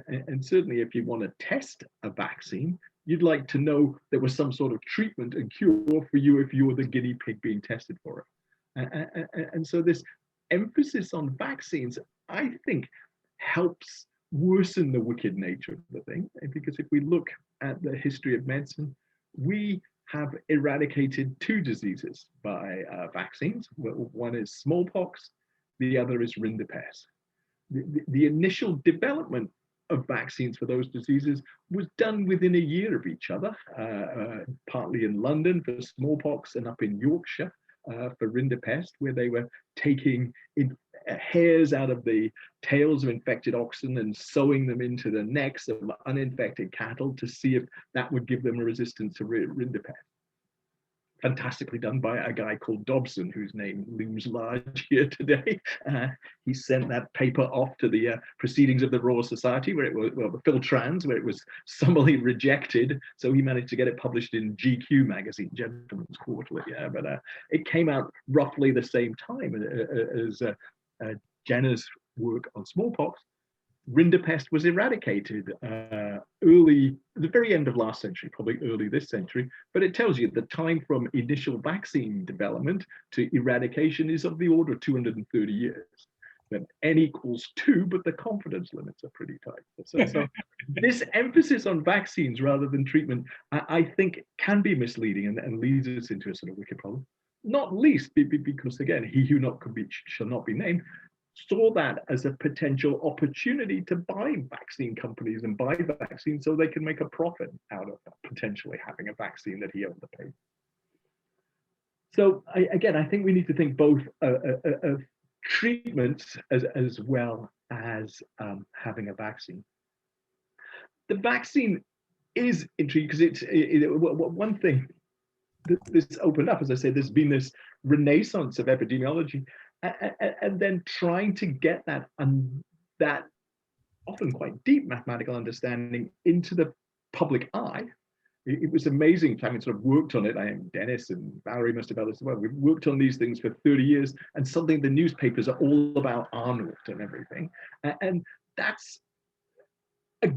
And certainly if you want to test a vaccine, you'd like to know there was some sort of treatment and cure for you if you were the guinea pig being tested for it. And so this emphasis on vaccines, I think, helps worsen the wicked nature of the thing. Because if we look at the history of medicine, we have eradicated two diseases by vaccines. One is smallpox, the other is rinderpest. The initial development of vaccines for those diseases was done within a year of each other, partly in London for smallpox and up in Yorkshire for rinderpest, where they were taking hairs out of the tails of infected oxen and sewing them into the necks of uninfected cattle to see if that would give them a resistance to rinderpest. Fantastically done by a guy called Dobson, whose name looms large here today. He sent that paper off to the Proceedings of the Royal Society, where it was, well, the Phil Trans, where it was summarily rejected. So he managed to get it published in GQ magazine, Gentleman's Quarterly. Yeah, but it came out roughly the same time as Jenner's work on smallpox. Rinderpest was eradicated early, the very end of last century, probably early this century, but it tells you the time from initial vaccine development to eradication is of the order of 230 years. Then N equals 2, but the confidence limits are pretty tight. So this emphasis on vaccines rather than treatment, I think can be misleading and leads us into a sort of wicked problem. Not least because, again, he who shall not be named, saw that as a potential opportunity to buy vaccine companies and buy vaccines so they can make a profit out of potentially having a vaccine that he owned the patent. So again, I think we need to think both of treatments as well as having a vaccine. The vaccine is intriguing because one thing this opened up, as I say, there's been this renaissance of epidemiology. And then trying to get that often quite deep mathematical understanding into the public eye. It was amazing having sort of worked on it. Dennis and Valerie must have others as well. We've worked on these things for 30 years, and suddenly the newspapers are all about Arnold and everything. And that's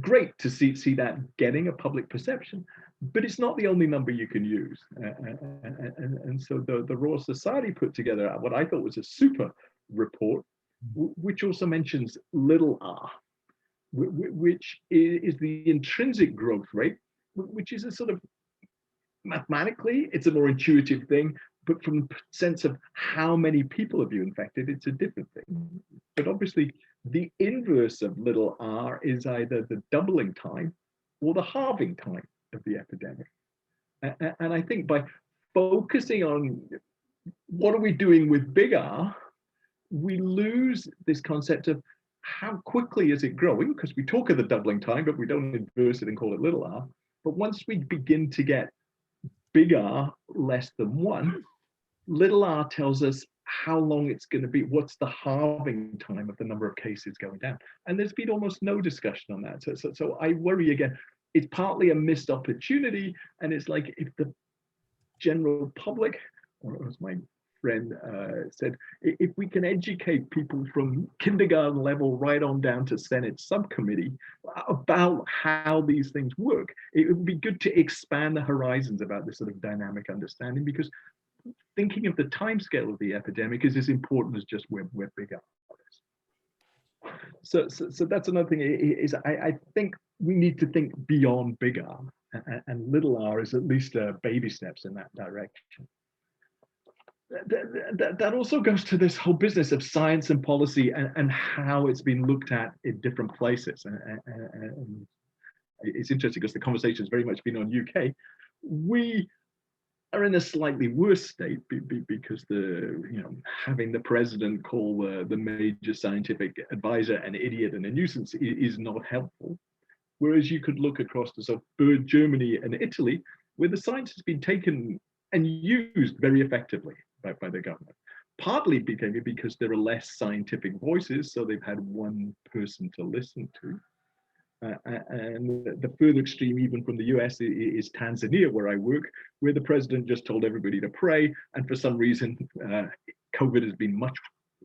great to see that getting a public perception, but it's not the only number you can use. And so the Royal Society put together what I thought was a super report, which also mentions little r, which is the intrinsic growth rate, which is a sort of, mathematically, it's a more intuitive thing, but from the sense of how many people have you infected, it's a different thing. But obviously, the inverse of little r is either the doubling time or the halving time of the epidemic. And I think by focusing on what are we doing with big R, we lose this concept of how quickly is it growing, because we talk of the doubling time, but we don't inverse it and call it little r. But once we begin to get big R less than 1, little r tells us how long it's going to be, what's the halving time of the number of cases going down. And there's been almost no discussion on that. So I worry again, it's partly a missed opportunity. And it's like if the general public, or as my friend said, if we can educate people from kindergarten level right on down to Senate subcommittee about how these things work, it would be good to expand the horizons about this sort of dynamic understanding, because thinking of the timescale of the epidemic is as important as just where big R is. So that's another thing. Is I think we need to think beyond big R, and little r is at least baby steps in that direction. That also goes to this whole business of science and policy and how it's been looked at in different places. And it's interesting because the conversation has very much been on UK. We are in a slightly worse state because having the president call the major scientific advisor an idiot and a nuisance is not helpful. Whereas you could look across to sort of Germany and Italy, where the science has been taken and used very effectively by the government. Partly because there are less scientific voices, so they've had one person to listen to. And the further extreme, even from the US, is Tanzania, where I work, where the president just told everybody to pray. And for some reason, COVID has been much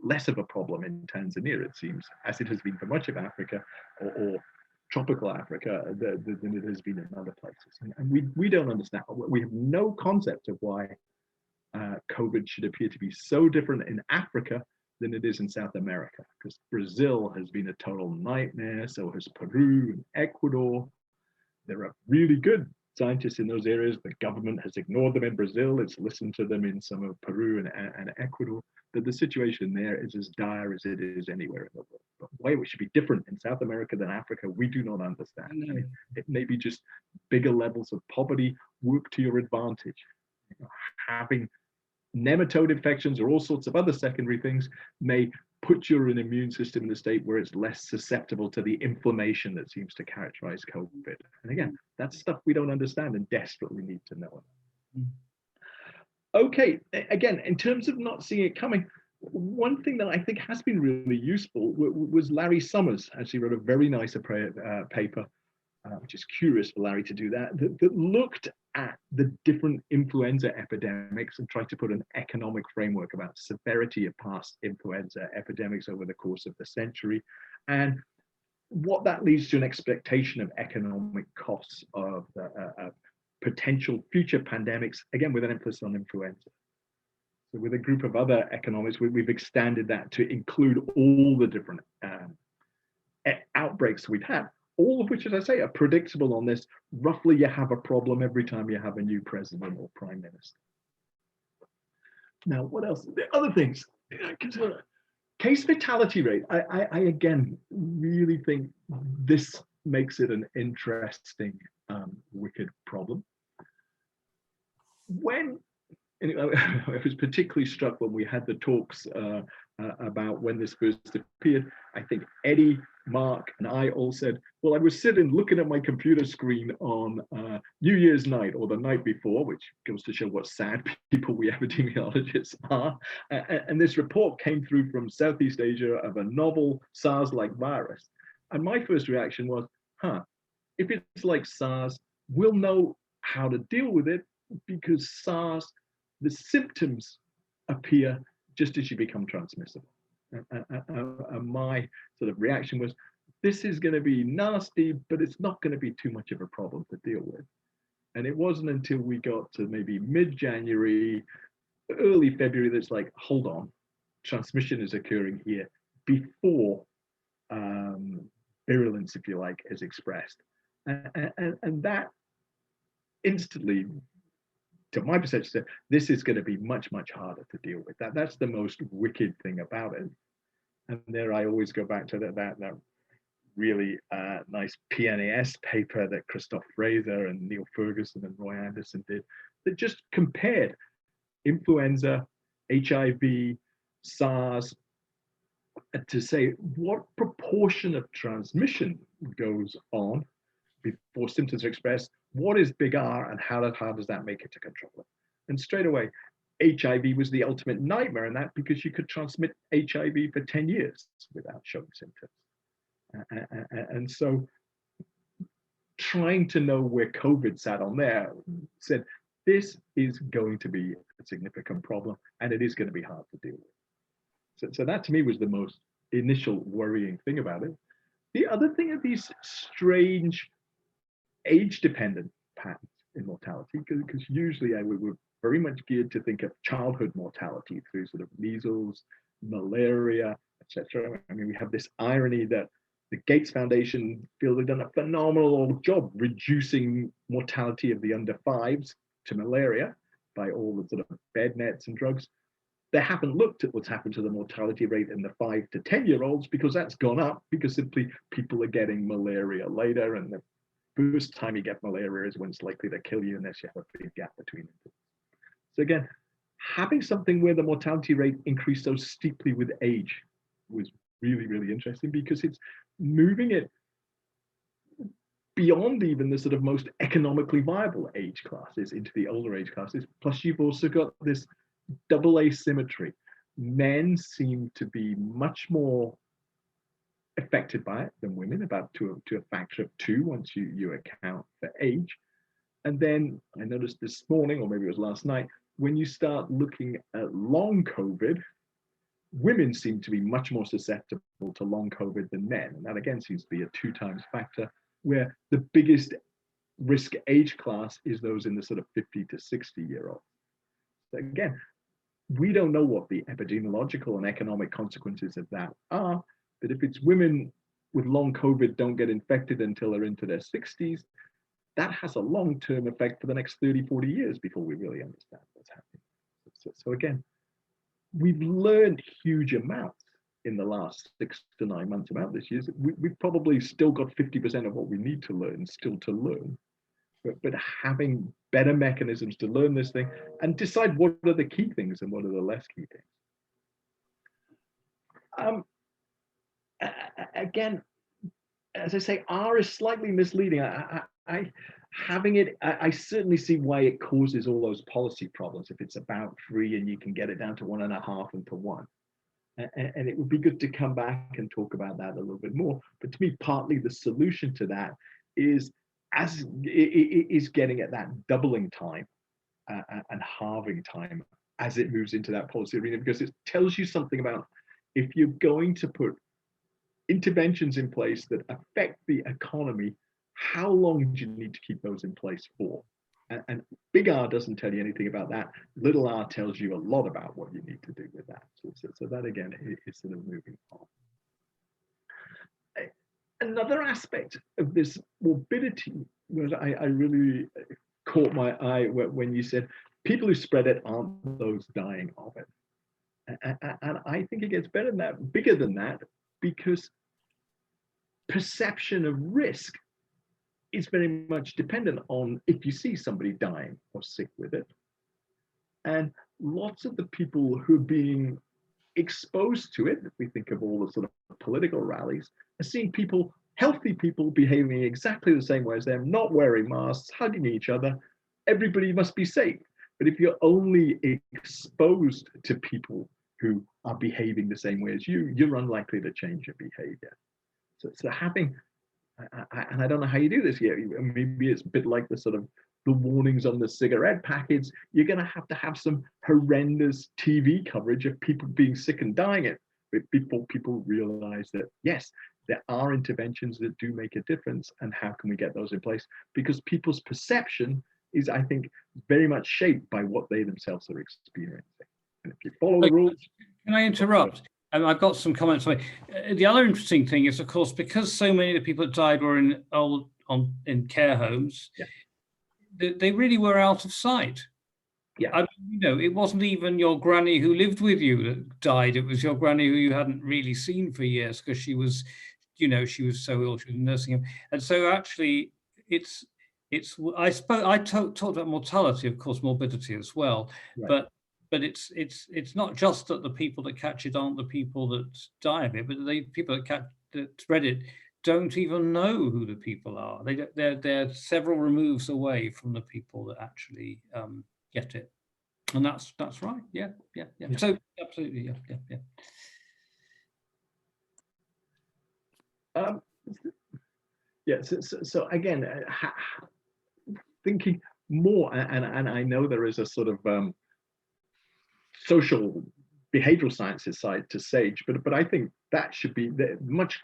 less of a problem in Tanzania, it seems, as it has been for much of Africa or tropical Africa than it has been in other places. And we don't understand. We have no concept of why COVID should appear to be so different in Africa than it is in South America, because Brazil has been a total nightmare, so has Peru and Ecuador. There are really good scientists in those areas. The government has ignored them in Brazil. It's listened to them in some of Peru and Ecuador. But the situation there is as dire as it is anywhere in the world. But why it should be different in South America than Africa, we do not understand. No. It may be just bigger levels of poverty work to your advantage. Having nematode infections or all sorts of other secondary things may put your immune system in a state where it's less susceptible to the inflammation that seems to characterize COVID. And again, that's stuff we don't understand and desperately need to know. Okay, again, in terms of not seeing it coming, one thing that I think has been really useful was Larry Summers actually wrote a very nice paper, which is curious for Larry to do that looked at the different influenza epidemics and tried to put an economic framework about severity of past influenza epidemics over the course of the century, and what that leads to an expectation of economic costs of potential future pandemics, again, with an emphasis on influenza. So with a group of other economists, we've extended that to include all the different outbreaks we've had, all of which, as I say, are predictable on this. Roughly, you have a problem every time you have a new president or prime minister. Now, what else? The other things, case fatality rate. I again really think this makes it an interesting, wicked problem. I was particularly struck when we had the talks about when this first appeared. I think Eddie, Mark, and I all said, well, I was sitting looking at my computer screen on New Year's night or the night before, which goes to show what sad people we epidemiologists are. And this report came through from Southeast Asia of a novel SARS-like virus. And my first reaction was, if it's like SARS, we'll know how to deal with it, because SARS, the symptoms appear just as you become transmissible. And my sort of reaction was, this is going to be nasty, but it's not going to be too much of a problem to deal with. And it wasn't until we got to maybe mid-January, early February, that's like, hold on, transmission is occurring here before virulence, if you like, is expressed. And that instantly, to my perception, this is going to be much, much harder to deal with. That's the most wicked thing about it. And there I always go back to that really nice PNAS paper that Christoph Fraser and Neil Ferguson and Roy Anderson did, that just compared influenza, HIV, SARS, to say what proportion of transmission goes on before symptoms are expressed, what is big R, and how does that make it to control it? And straight away, HIV was the ultimate nightmare in that, because you could transmit HIV for 10 years without showing symptoms. And so trying to know where COVID sat on there said, this is going to be a significant problem, and it is going to be hard to deal with. So that to me was the most initial worrying thing about it. The other thing are these strange age-dependent patterns in mortality, because usually we're very much geared to think of childhood mortality through sort of measles, malaria, etc. I mean, we have this irony that the Gates Foundation feel they've done a phenomenal job reducing mortality of the under fives to malaria by all the sort of bed nets and drugs. They haven't looked at what's happened to the mortality rate in the 5 to 10-year-olds, because that's gone up because simply people are getting malaria later, and first time you get malaria is when it's likely to kill you unless you have a big gap between them. So again, having something where the mortality rate increased so steeply with age was really, really interesting, because it's moving it beyond even the sort of most economically viable age classes into the older age classes. Plus, you've also got this double asymmetry. Men seem to be much more affected by it than women, about to a factor of 2 once you account for age. And then I noticed this morning, or maybe it was last night, when you start looking at long COVID, women seem to be much more susceptible to long COVID than men. And that again seems to be a 2 times factor, where the biggest risk age class is those in the sort of 50 to 60-year-olds. So again, we don't know what the epidemiological and economic consequences of that are, but if it's women with long COVID don't get infected until they're into their 60s, that has a long-term effect for the next 30, 40 years before we really understand what's happening. So again, we've learned huge amounts in the last 6 to 9 months about this year. We've probably still got 50% of what we need to learn still to learn. But having better mechanisms to learn this thing and decide what are the key things and what are the less key things. Again, as I say, R is slightly misleading. I certainly see why it causes all those policy problems if it's about 3 and you can get it down to 1.5 and to 1. And it would be good to come back and talk about that a little bit more. But to me, partly the solution to that is getting at that doubling time and halving time as it moves into that policy arena, because it tells you something about if you're going to put interventions in place that affect the economy, how long do you need to keep those in place for? And big R doesn't tell you anything about that. Little r tells you a lot about what you need to do with that. So that again is sort of moving on. Another aspect of this morbidity was I really caught my eye when you said people who spread it aren't those dying of it. And I think it gets better than that, bigger than that, because perception of risk is very much dependent on if you see somebody dying or sick with it. And lots of the people who are being exposed to it, if we think of all the sort of political rallies, are seeing people, healthy people, behaving exactly the same way as them, not wearing masks, hugging each other. Everybody must be safe. But if you're only exposed to people who are behaving the same way as you, you're unlikely to change your behavior. So having, and I don't know how you do this yet, maybe it's a bit like the sort of the warnings on the cigarette packets. You're going to have some horrendous TV coverage of people being sick and dying it before people realize that, yes, there are interventions that do make a difference, and how can we get those in place? Because people's perception is, I think, very much shaped by what they themselves are experiencing. And if you follow the rules. Can I interrupt? I've got some comments. The other interesting thing is, of course, because so many of the people that died were in care homes, yeah, they really were out of sight. Yeah, I mean, it wasn't even your granny who lived with you that died. It was your granny who you hadn't really seen for years because she was, she was so ill. She was in nursing home, and so actually, I talked about mortality, of course, morbidity as well, right. But it's not just that the people that catch it aren't the people that die of it, but the people that spread it don't even know who the people are. They're several removes away from the people that actually get it, and that's right. Yeah. So absolutely, yeah. So again, thinking more, and I know there is a sort of social behavioral sciences side to SAGE, but I think that should be much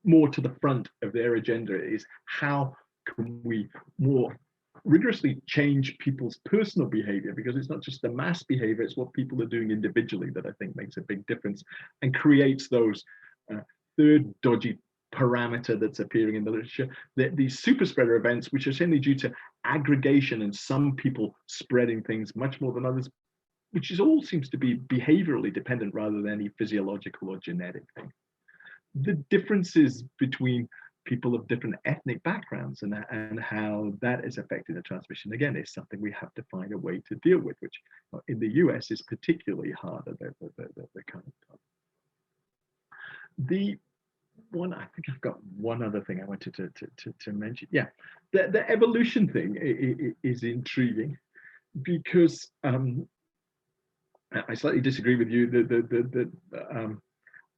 more to the front of their agenda, is how can we more rigorously change people's personal behavior, because it's not just the mass behavior, it's what people are doing individually that I think makes a big difference and creates those third dodgy parameter that's appearing in the literature, these super spreader events, which are certainly due to aggregation and some people spreading things much more than others, which all seems to be behaviorally dependent rather than any physiological or genetic thing. The differences between people of different ethnic backgrounds and how that is affecting the transmission. Again, is something we have to find a way to deal with, which in the US is particularly hard at the current time. The one, I think I've got one other thing I wanted to mention. Yeah, the evolution thing is intriguing because I slightly disagree with you.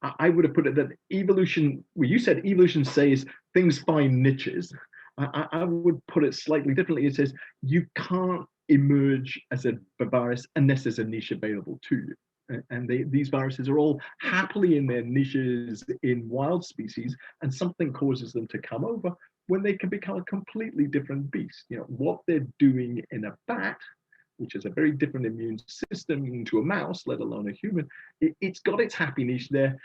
I would have put it that evolution, well, you said evolution says things find niches. I would put it slightly differently. It says you can't emerge as a virus unless there's a niche available to you. And these viruses are all happily in their niches in wild species, and something causes them to come over when they can become a completely different beast. You know, what they're doing in a bat, which is a very different immune system to a mouse, let alone a human, it's got its happy niche there.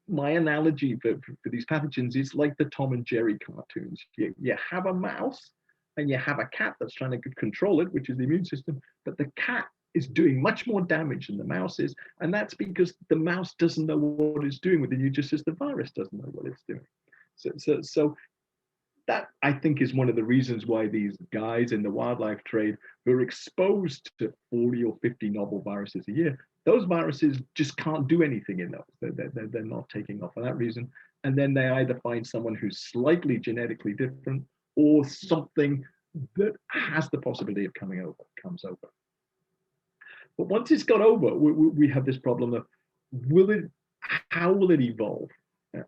My analogy for these pathogens is like the Tom and Jerry cartoons. You have a mouse and you have a cat that's trying to control it, which is the immune system, but the cat is doing much more damage than the mouse is, and that's because the mouse doesn't know what it's doing with you, just as the virus doesn't know what it's doing. So that, I think, is one of the reasons why these guys in the wildlife trade who are exposed to 40 or 50 novel viruses a year, those viruses just can't do anything in those. They're not taking off for that reason. And then they either find someone who's slightly genetically different or something that has the possibility of comes over. But once it's got over, we have this problem of how will it evolve?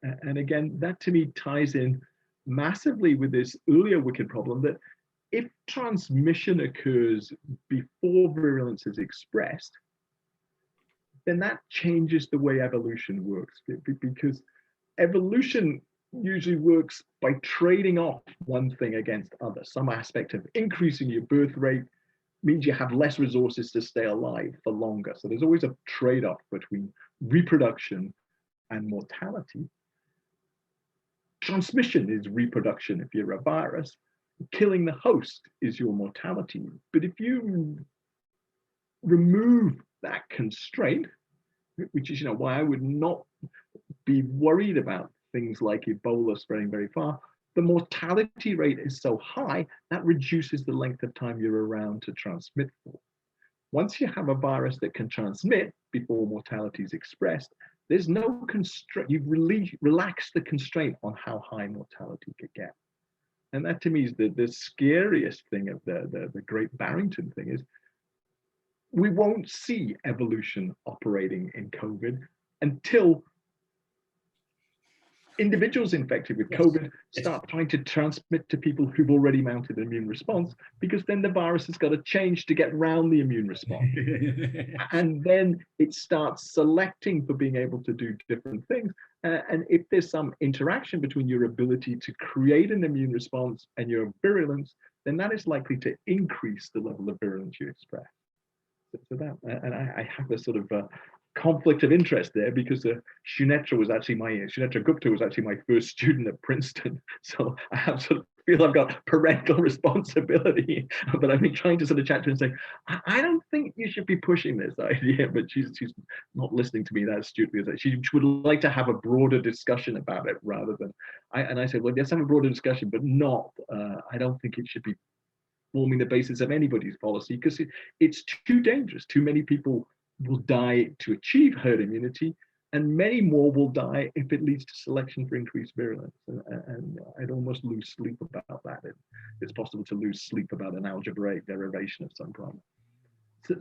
And again, that to me ties in massively with this earlier wicked problem that if transmission occurs before virulence is expressed, then that changes the way evolution works, because evolution usually works by trading off one thing against other. Some aspect of increasing your birth rate means you have less resources to stay alive for longer. So there's always a trade-off between reproduction and mortality. Transmission is reproduction if you're a virus. Killing the host is your mortality. But if you remove that constraint, which is why I would not be worried about things like Ebola spreading very far, the mortality rate is so high that reduces the length of time you're around to transmit for. Once you have a virus that can transmit before mortality is expressed, there's no constraint. You've relaxed the constraint on how high mortality could get. And that to me is the scariest thing of the Great Barrington thing is we won't see evolution operating in COVID until individuals infected with COVID start trying to transmit to people who've already mounted an immune response, because then the virus has got to change to get around the immune response. And then it starts selecting for being able to do different things. And if there's some interaction between your ability to create an immune response and your virulence, then that is likely to increase the level of virulence you express. So that, and I have a sort of conflict of interest there, because Sunetra Gupta was actually my first student at Princeton. So I have sort of feel I've got parental responsibility, but I've been trying to sort of chat to her and say, I don't think you should be pushing this idea, but she's not listening to me that astutely. She would like to have a broader discussion about it rather than, I said, well, let's have a broader discussion, but not, I don't think it should be forming the basis of anybody's policy, because it's too dangerous. Too many people will die to achieve herd immunity, and many more will die if it leads to selection for increased virulence. And I'd almost lose sleep about that. It's possible to lose sleep about an algebraic derivation of some kind.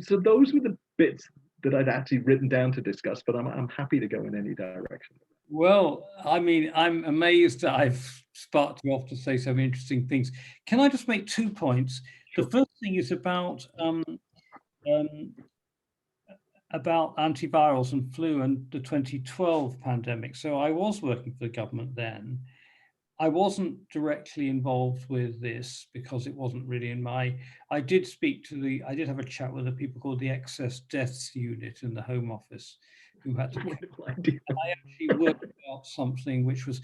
So those were the bits that I'd actually written down to discuss, but I'm happy to go in any direction. Well, I mean, I'm amazed that I've sparked you off to say some interesting things. Can I just make 2 points? Sure. The first thing is about antivirals and flu and the 2012 pandemic. So I was working for the government then. I wasn't directly involved with this because it wasn't really in my, I did have a chat with the people called the Excess Deaths Unit in the Home Office, who had to, I actually worked out something which was,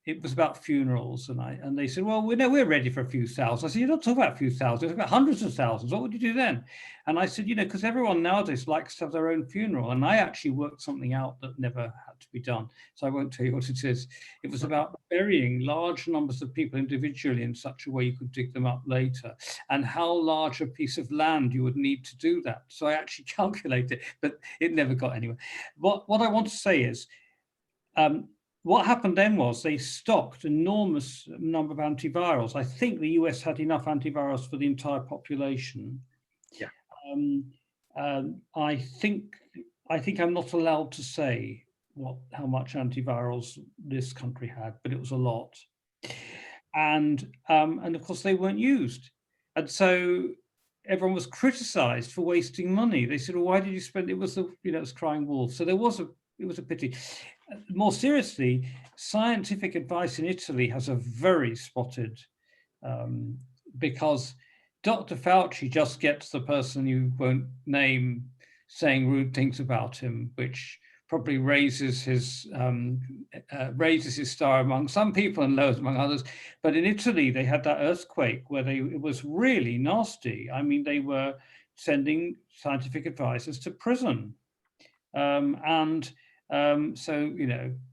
it was about funerals, and they said, well, we're ready for a few thousand. I said, you're not talking about a few thousand, you're talking about hundreds of thousands. What would you do then? And I said, because everyone nowadays likes to have their own funeral. And I actually worked something out that never had to be done. So I won't tell you what it is. It was about burying large numbers of people individually in such a way you could dig them up later, and how large a piece of land you would need to do that. So I actually calculated, but it never got anywhere. What I want to say is, what happened then was they stocked enormous number of antivirals. I think the US had enough antivirals for the entire population. Yeah. I think I'm not allowed to say how much antivirals this country had, but it was a lot. And of course they weren't used. And so everyone was criticized for wasting money. They said, well, why did you spend, it was it was crying wolf. So it was a pity. More seriously, scientific advice in Italy has a very spotted, because Dr. Fauci just gets the person you won't name saying rude things about him, which probably raises his star among some people and lowers among others. But in Italy, they had that earthquake where it was really nasty. I mean, they were sending scientific advisors to prison, so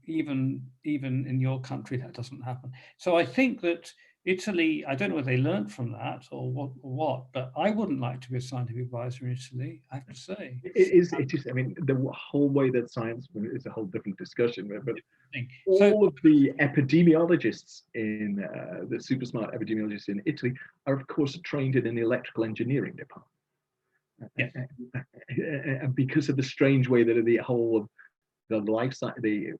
even in your country that doesn't happen. So I think that Italy, I don't know whether they learned from that or what, but I wouldn't like to be a scientific advisor in Italy, I have to say. It is. I mean, the whole way that science is a whole different discussion. But all of the epidemiologists the super smart epidemiologists in Italy are, of course, trained in the electrical engineering department. Yes. And because of the strange way that the whole of the life science, the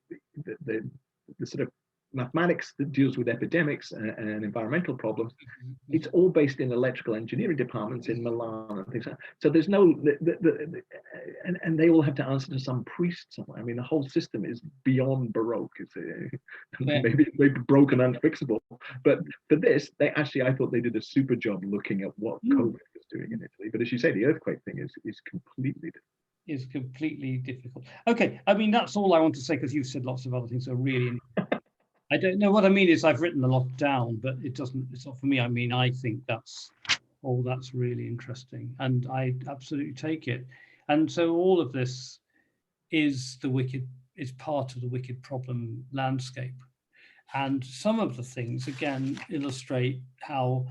sort of mathematics that deals with epidemics and environmental problems, it's all based in electrical engineering departments in Milan and things like that. So there's no, and they all have to answer to some priest somewhere. I mean, the whole system is beyond Baroque. It's maybe broken and unfixable. But for this, I thought they did a super job looking at what COVID was doing in Italy. But as you say, the earthquake thing is completely different. Is completely difficult. Okay, I mean, that's all I want to say, because you've said lots of other things that are really I don't know. What I mean is I've written a lot down, but it's not for me. I mean, I think that's really interesting, and I absolutely take it. And so all of this is part of the wicked problem landscape. And some of the things, again, illustrate how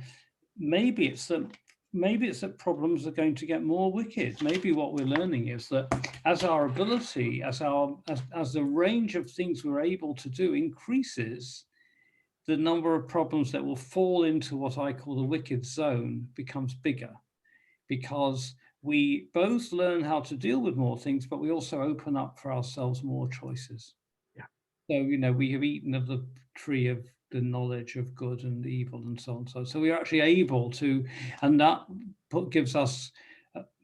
maybe it's that problems are going to get more wicked. Maybe what we're learning is that as our ability, as the range of things we're able to do increases, the number of problems that will fall into what I call the wicked zone becomes bigger, because we both learn how to deal with more things, but we also open up for ourselves more choices. Yeah. So, we have eaten of the tree of the knowledge of good and evil and so on. So we are actually able to, and that gives us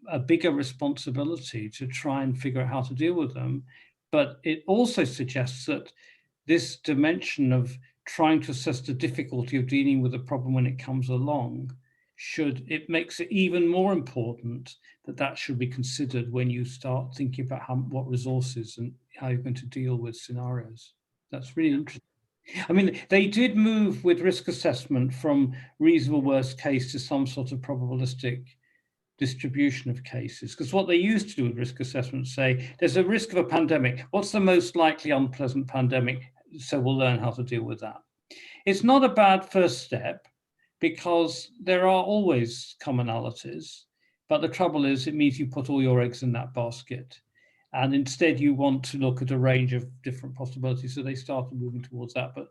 a bigger responsibility to try and figure out how to deal with them. But it also suggests that this dimension of trying to assess the difficulty of dealing with a problem when it comes along, it makes it even more important that should be considered when you start thinking about what resources and how you're going to deal with scenarios. That's really interesting. I mean, they did move with risk assessment from reasonable worst case to some sort of probabilistic distribution of cases, because what they used to do with risk assessment, say, there's a risk of a pandemic. What's the most likely unpleasant pandemic? So we'll learn how to deal with that. It's not a bad first step, because there are always commonalities, but the trouble is it means you put all your eggs in that basket. And instead, you want to look at a range of different possibilities. So they started moving towards that, but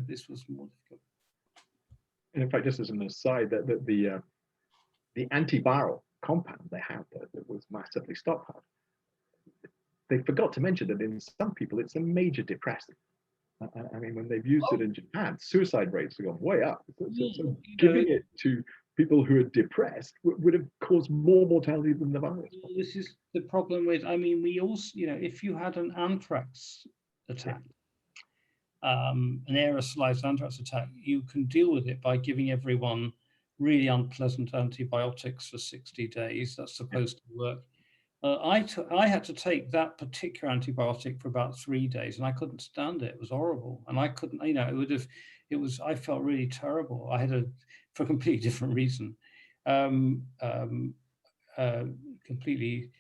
this was more difficult. And in fact, just as an aside, that the antiviral compound they had that was massively stockpiled, they forgot to mention that in some people it's a major depressant. I mean, when they've used it in Japan, suicide rates have gone way up. So giving it to people who are depressed would have caused more mortality than the virus. This is the problem with, I mean, we also, if you had an anthrax attack, an aerosolized anthrax attack, you can deal with it by giving everyone really unpleasant antibiotics for 60 days. That's supposed to work. I had to take that particular antibiotic for about 3 days, and I couldn't stand it. It was horrible, and I couldn't. I felt really terrible. I had for a completely different reason, completely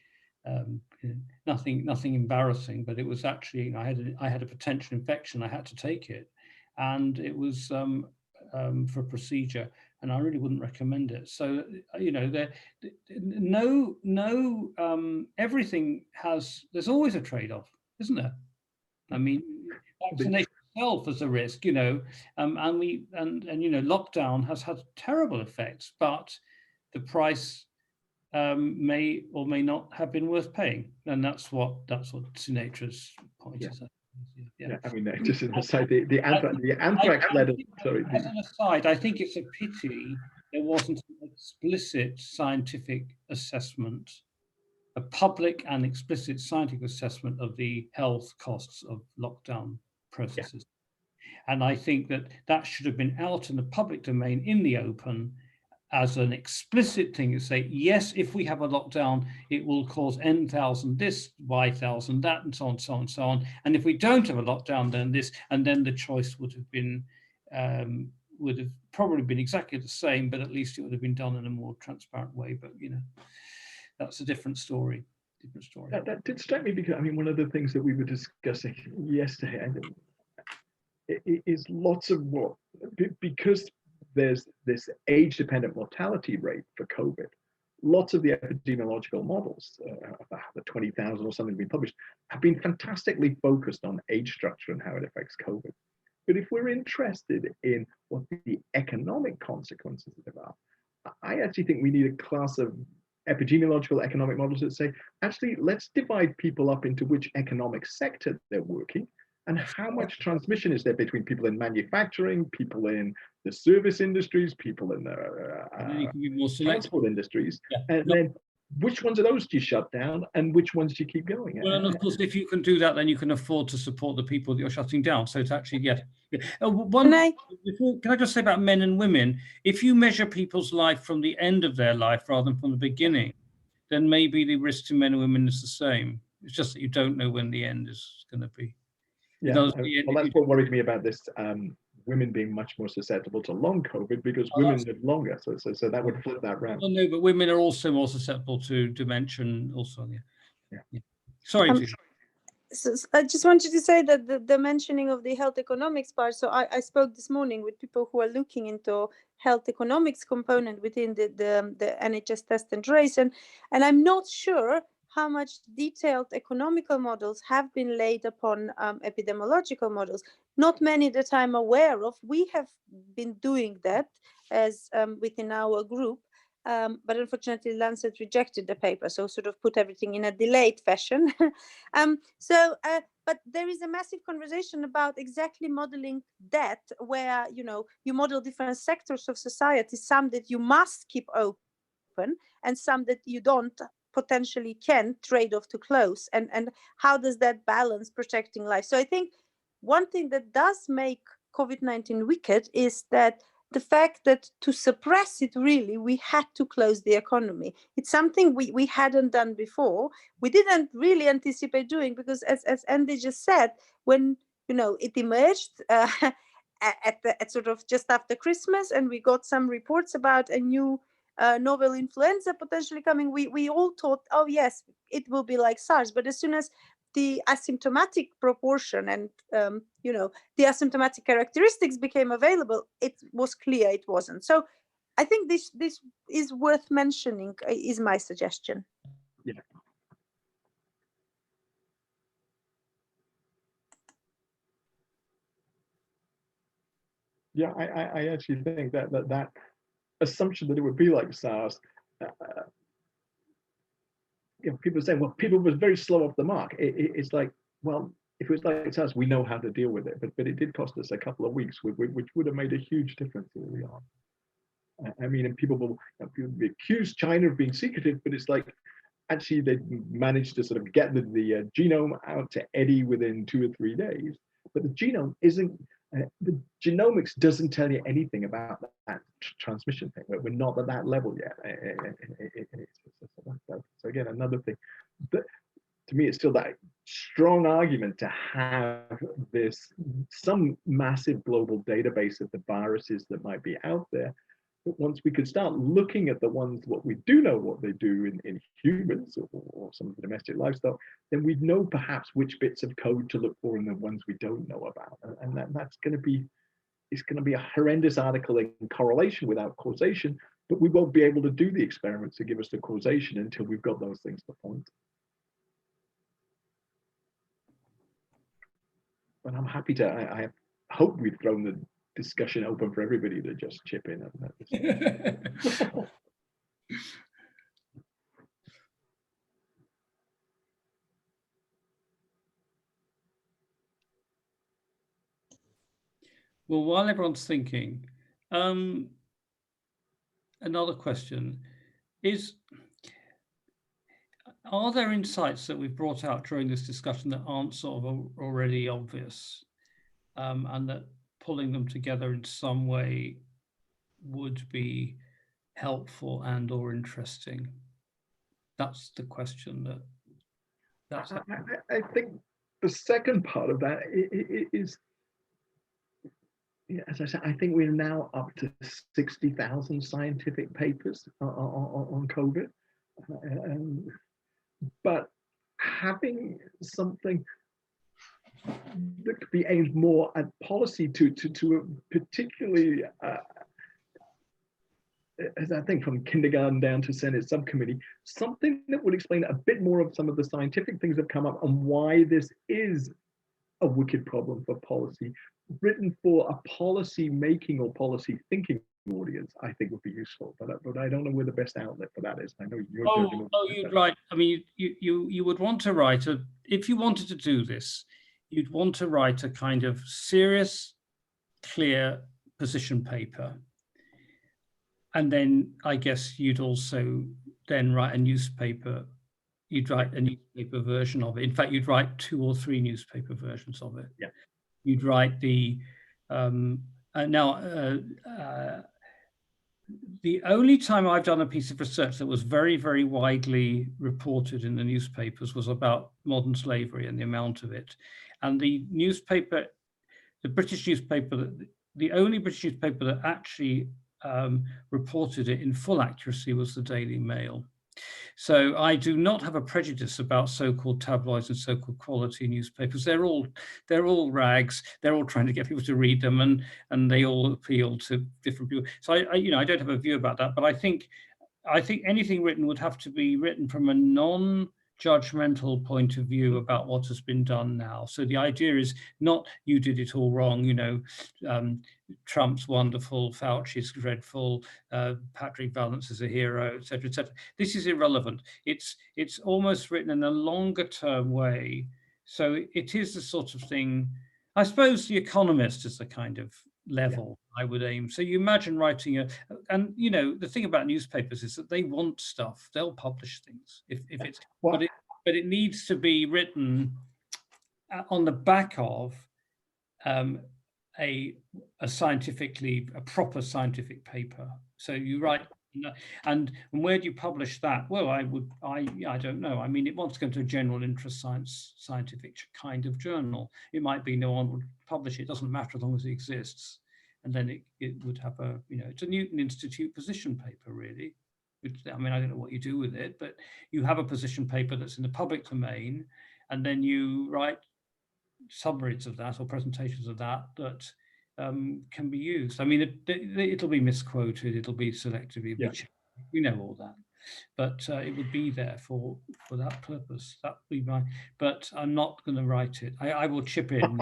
nothing embarrassing, but it was actually I had a potential infection. I had to take it, and it was for a procedure, and I really wouldn't recommend it. So everything there's always a trade-off, isn't there? I mean, vaccination itself is a risk, and lockdown has had terrible effects, but the price may or may not have been worth paying, and that's what Sinetra's point is. Yeah, I mean, just an aside, the anthrax letter. Sorry. As an aside, I think it's a pity there wasn't an explicit scientific assessment, a public and explicit scientific assessment of the health costs of lockdown processes. Yeah. And I think that should have been out in the public domain in the open as an explicit thing to say, yes, if we have a lockdown, it will cause N thousand this, Y thousand that, and so on, so on, so on. And if we don't have a lockdown, then this, and then the choice would have probably been exactly the same, but at least it would have been done in a more transparent way. But that's a different story. That did strike me because, I mean, one of the things that we were discussing yesterday is lots of because there's this age-dependent mortality rate for COVID. Lots of the epidemiological models, the 20,000 or something being published, have been fantastically focused on age structure and how it affects COVID. But if we're interested in what the economic consequences of it are, I actually think we need a class of epidemiological economic models that say, actually, let's divide people up into which economic sector they're working, and how much transmission is there between people in manufacturing, people in the service industries, people in the transport industries, and then which ones of those do you shut down and which ones do you keep going? Well, and of course, if you can do that, then you can afford to support the people that you're shutting down. So it's actually, can I just say about men and women, if you measure people's life from the end of their life rather than from the beginning, then maybe the risk to men and women is the same. It's just that you don't know when the end is going to be. Yeah, well, that's what worried me about this. Women being much more susceptible to long COVID because women live longer, so that would flip that round. Well, no, but women are also more susceptible to dementia. Also, yeah. Sorry. So I just wanted to say that the mentioning of the health economics part. So I spoke this morning with people who are looking into health economics component within the NHS test and trace, and I'm not sure how much detailed economical models have been laid upon epidemiological models. Not many that I'm aware of. We have been doing that as within our group, but unfortunately Lancet rejected the paper, so sort of put everything in a delayed fashion. But there is a massive conversation about exactly modeling that, where you model different sectors of society, some that you must keep open and some that you don't potentially can trade off to close, and how does that balance protecting life? So I think one thing that does make COVID-19 wicked is that the fact that to suppress it, really, we had to close the economy. It's something we hadn't done before. We didn't really anticipate doing, because as Andy just said, when it emerged at sort of just after Christmas, and we got some reports about a new novel influenza potentially coming, we all thought, oh yes, it will be like SARS. But as soon as the asymptomatic proportion and the asymptomatic characteristics became available, it was clear it wasn't. So I think this is worth mentioning, is my suggestion. Yeah, I actually think that assumption that it would be like SARS, people are saying, well, people were very slow off the mark. It's like, well, if it was like SARS, we know how to deal with it, but it did cost us a couple of weeks, which would have made a huge difference early on. I mean, and people will accuse China of being secretive, but it's like, actually, they managed to sort of get the genome out to Eddie within 2 or 3 days, but the genome isn't. The genomics doesn't tell you anything about that transmission thing. We're not at that level yet. So again, another thing. to me, it's still that strong argument to have some massive global database of the viruses that might be out there. But once we could start looking at the ones, what we do know what they do in humans or some of the domestic livestock, then we'd know perhaps which bits of code to look for and the ones we don't know about. And that's going to be, it's going to be a horrendous article in correlation without causation, but we won't be able to do the experiments to give us the causation until we've got those things to point. But I'm happy to, I hope we've thrown the discussion open for everybody to just chip in. Well, while everyone's thinking, another question is, are there insights that we've brought out during this discussion that aren't sort of already obvious, and that pulling them together in some way would be helpful and or interesting? That's the question I think the second part of that is, as I said, I think we're now up to 60,000 scientific papers on COVID. But having something that could be aimed more at policy to a particularly, as I think from kindergarten down to Senate subcommittee, something that would explain a bit more of some of the scientific things that have come up and why this is a wicked problem for policy, written for a policy making or policy thinking audience, I think would be useful. But I don't know where the best outlet for that is. I know you're Oh, you'd write. I mean, you would want to write if you wanted to do this, you'd want to write a kind of serious, clear position paper. And then I guess you'd also then write a newspaper. You'd write a newspaper version of it. In fact, you'd write 2 or 3 newspaper versions of it. Yeah. You'd write the the only time I've done a piece of research that was very, very widely reported in the newspapers was about modern slavery and the amount of it. And the newspaper, the British newspaper, the only British newspaper that actually reported it in full accuracy was the Daily Mail. So I do not have a prejudice about so-called tabloids and so-called quality newspapers. They're all rags. They're all trying to get people to read them, and they all appeal to different people. So I don't have a view about that. But I think anything written would have to be written from a non-judgmental point of view about what has been done now. So the idea is not you did it all wrong. Trump's wonderful, Fauci's dreadful, Patrick Vallance is a hero, etc., etc. This is irrelevant. It's almost written in a longer term way. So it is the sort of thing, I suppose The Economist is the kind of level I would aim. So you imagine writing and the thing about newspapers is that they want stuff. They'll publish things if it's, but it needs to be written on the back of a proper scientific paper. So you write, and where do you publish that? Well, I don't know. I mean, it wants to go to a general interest scientific kind of journal. It might be no one would publish it. It doesn't matter as long as it exists. And then it would have it's a Newton Institute position paper, really. I mean, I don't know what you do with it, but you have a position paper that's in the public domain, and then you write summaries of that or presentations of that can be used. I mean, it'll be misquoted, it'll be selectively, we know all that, but it would be there for that purpose. That would be but I'm not going to write it. I will chip in.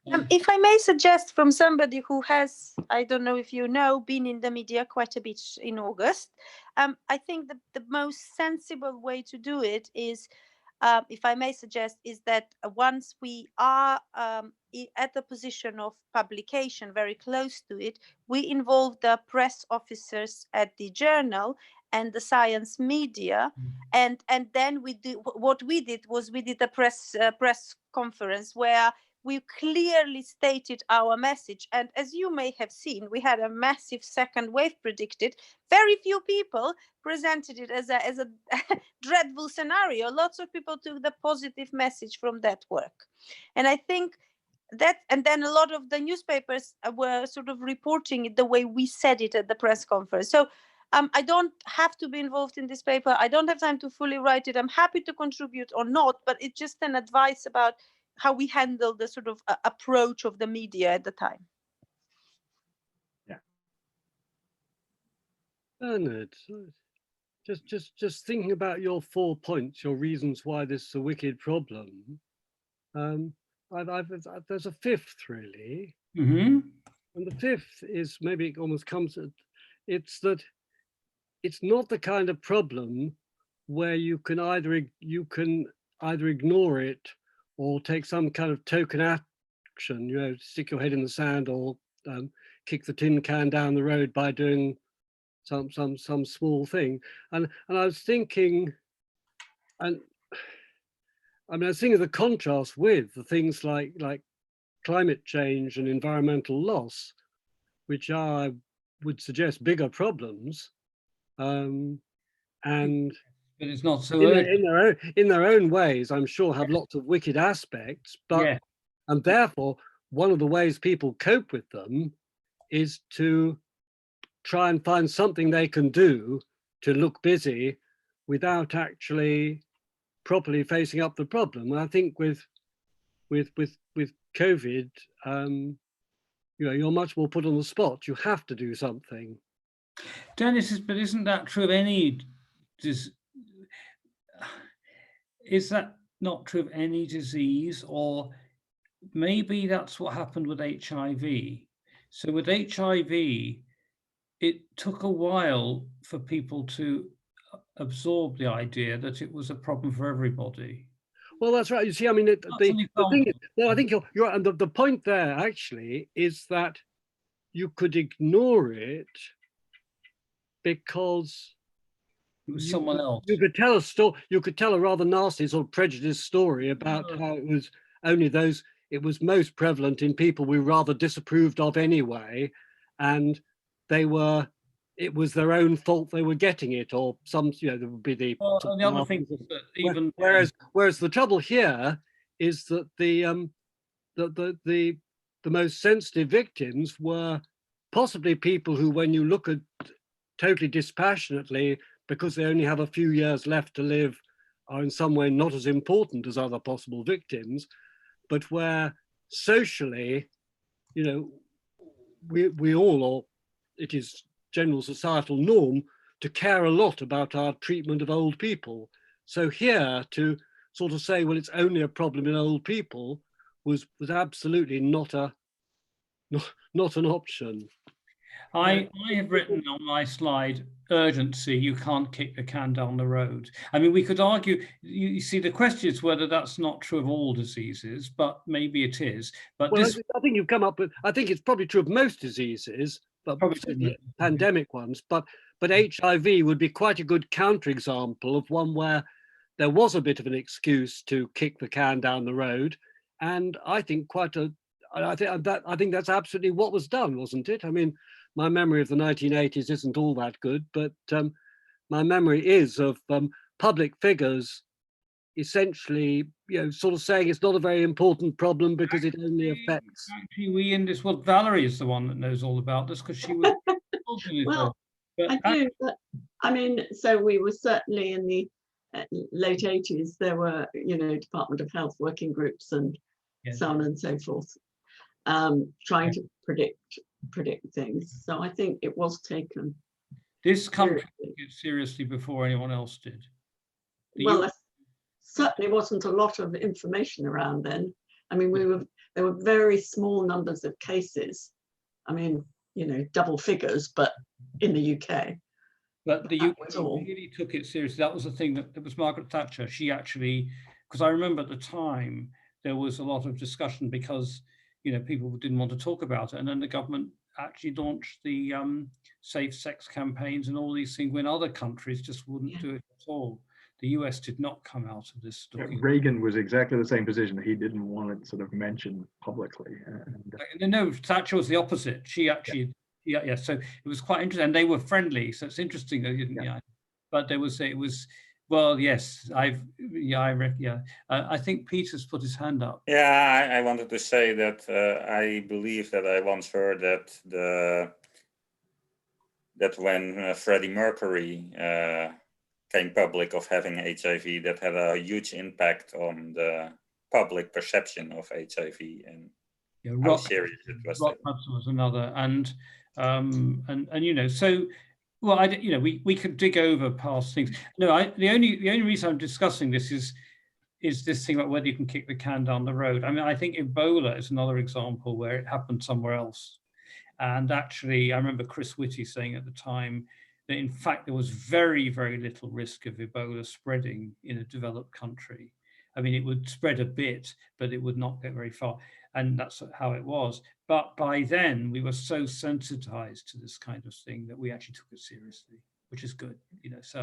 If I may suggest from somebody who has, I don't know if you know, been in the media quite a bit in August, I think the most sensible way to do it is, if I may suggest, is that once we are at the position of publication, very close to it, we involve the press officers at the journal and the science media, and then we do what we did was we did a press conference where we clearly stated our message. And as you may have seen, we had a massive second wave predicted. Very few people presented it as a dreadful scenario. Lots of people took the positive message from that work. And I think that, and then a lot of the newspapers were sort of reporting it the way we said it at the press conference. So I don't have to be involved in this paper. I don't have time to fully write it. I'm happy to contribute or not, but it's just an advice about how we handle the sort of approach of the media at the time. Yeah. Bernard, just thinking about your 4 points, your reasons why this is a wicked problem. There's a fifth really, Mm-hmm. and the fifth is, maybe it almost comes at, it's that it's not the kind of problem where you can either ignore it or take some kind of token action, you know, stick your head in the sand or kick the tin can down the road by doing some small thing. And I was thinking, and I mean, I was thinking of the contrast with the things like climate change and environmental loss, which I would suggest bigger problems. And But it's not so in their own ways, I'm sure have lots of wicked aspects, but yeah. and therefore one of the ways people cope with them is to try and find something they can do to look busy without actually properly facing up the problem. And I think with COVID, you know, you're much more put on the spot. You have to do something. Dennis, but isn't that true of any is that not true of any disease? Or maybe that's what happened with HIV. So with HIV, it took a while for people to absorb the idea that it was a problem for everybody. Well, that's right. You see, I mean, the thing is, well, I think you're right. And the point there actually is that you could ignore it because it was someone else. You could tell a story. You could tell a rather nasty sort of prejudiced story about how it was only those. It was most prevalent in people we rather disapproved of anyway, and they were. It was their own fault they were getting it, or some. You know, there would be the. Well, and the other thing is that even whereas the trouble here is that the most sensitive victims were possibly people who, when you look at totally dispassionately, because they only have a few years left to live, are in some way not as important as other possible victims, but where socially, you know, we all, or it is general societal norm to care a lot about our treatment of old people. So here to sort of say, well, it's only a problem in old people was absolutely not an option. I have written on my slide, urgency, you can't kick the can down the road. I mean, we could argue, you see, the question is whether that's not true of all diseases, but maybe it is. But well, this, I think you've come up with, I think it's probably true of most diseases, but certainly pandemic ones, but HIV would be quite a good counterexample of one where there was a bit of an excuse to kick the can down the road. And I think I think that's absolutely what was done, wasn't it? I mean, my memory of the 1980s isn't all that good, but my memory is of public figures essentially, you know, sort of saying it's not a very important problem because it only affects. Actually, we in this, well, Valerie is the one that knows all about this because she was. Well, I do, but I mean, so we were certainly in the late 80s, there were, you know, Department of Health working groups and so on and so forth, trying to predict things. So I think it was taken. This country took it seriously before anyone else did. Well, there certainly wasn't a lot of information around then. I mean, there were very small numbers of cases. I mean, you know, double figures, but in the UK. But the UK really took it seriously. That was the thing that was Margaret Thatcher. She actually, because I remember at the time there was a lot of discussion because, you know, people didn't want to talk about it, and then the government actually launched the safe sex campaigns and all these things when other countries just wouldn't do it at all. the US did not come out of this talking. Reagan was exactly the same position. He didn't want it sort of mentioned publicly. No, Thatcher was the opposite. She actually, yeah. So it was quite interesting, and they were friendly. So it's interesting. But there was, it was, well, yes, I think Peter's put his hand up. Yeah, I wanted to say that I believe that I once heard that when Freddie Mercury came public of having HIV, that had a huge impact on the public perception of HIV and how serious it was. Rock Hudson was another, and you know, so well, you know, we could dig over past things. No, the only reason I'm discussing this is this thing about whether you can kick the can down the road. I mean, I think Ebola is another example where it happened somewhere else. And actually, I remember Chris Whitty saying at the time that in fact, there was very, very little risk of Ebola spreading in a developed country. I mean, it would spread a bit, but it would not get very far. And that's how it was. But by then, we were so sensitized to this kind of thing that we actually took it seriously, which is good. You know, so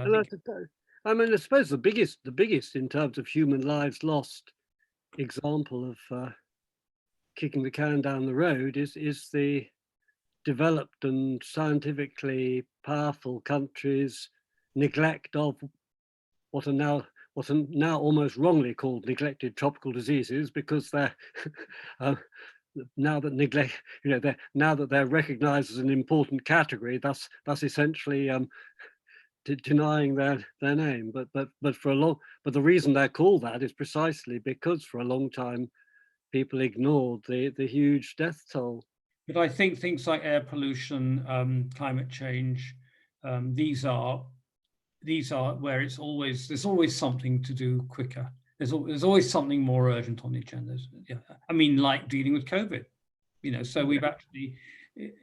I mean, I suppose the biggest in terms of human lives lost example of kicking the can down the road is the developed and scientifically powerful countries' neglect of what are now almost wrongly called neglected tropical diseases, because they're now that they're recognized as an important category, thus essentially denying their name. But the reason they're called that is precisely because for a long time people ignored the huge death toll. But I think things like air pollution, climate change, these are where there's always something to do quicker. There's always something more urgent on the agenda. Yeah. I mean, like dealing with COVID, you know. So we've actually,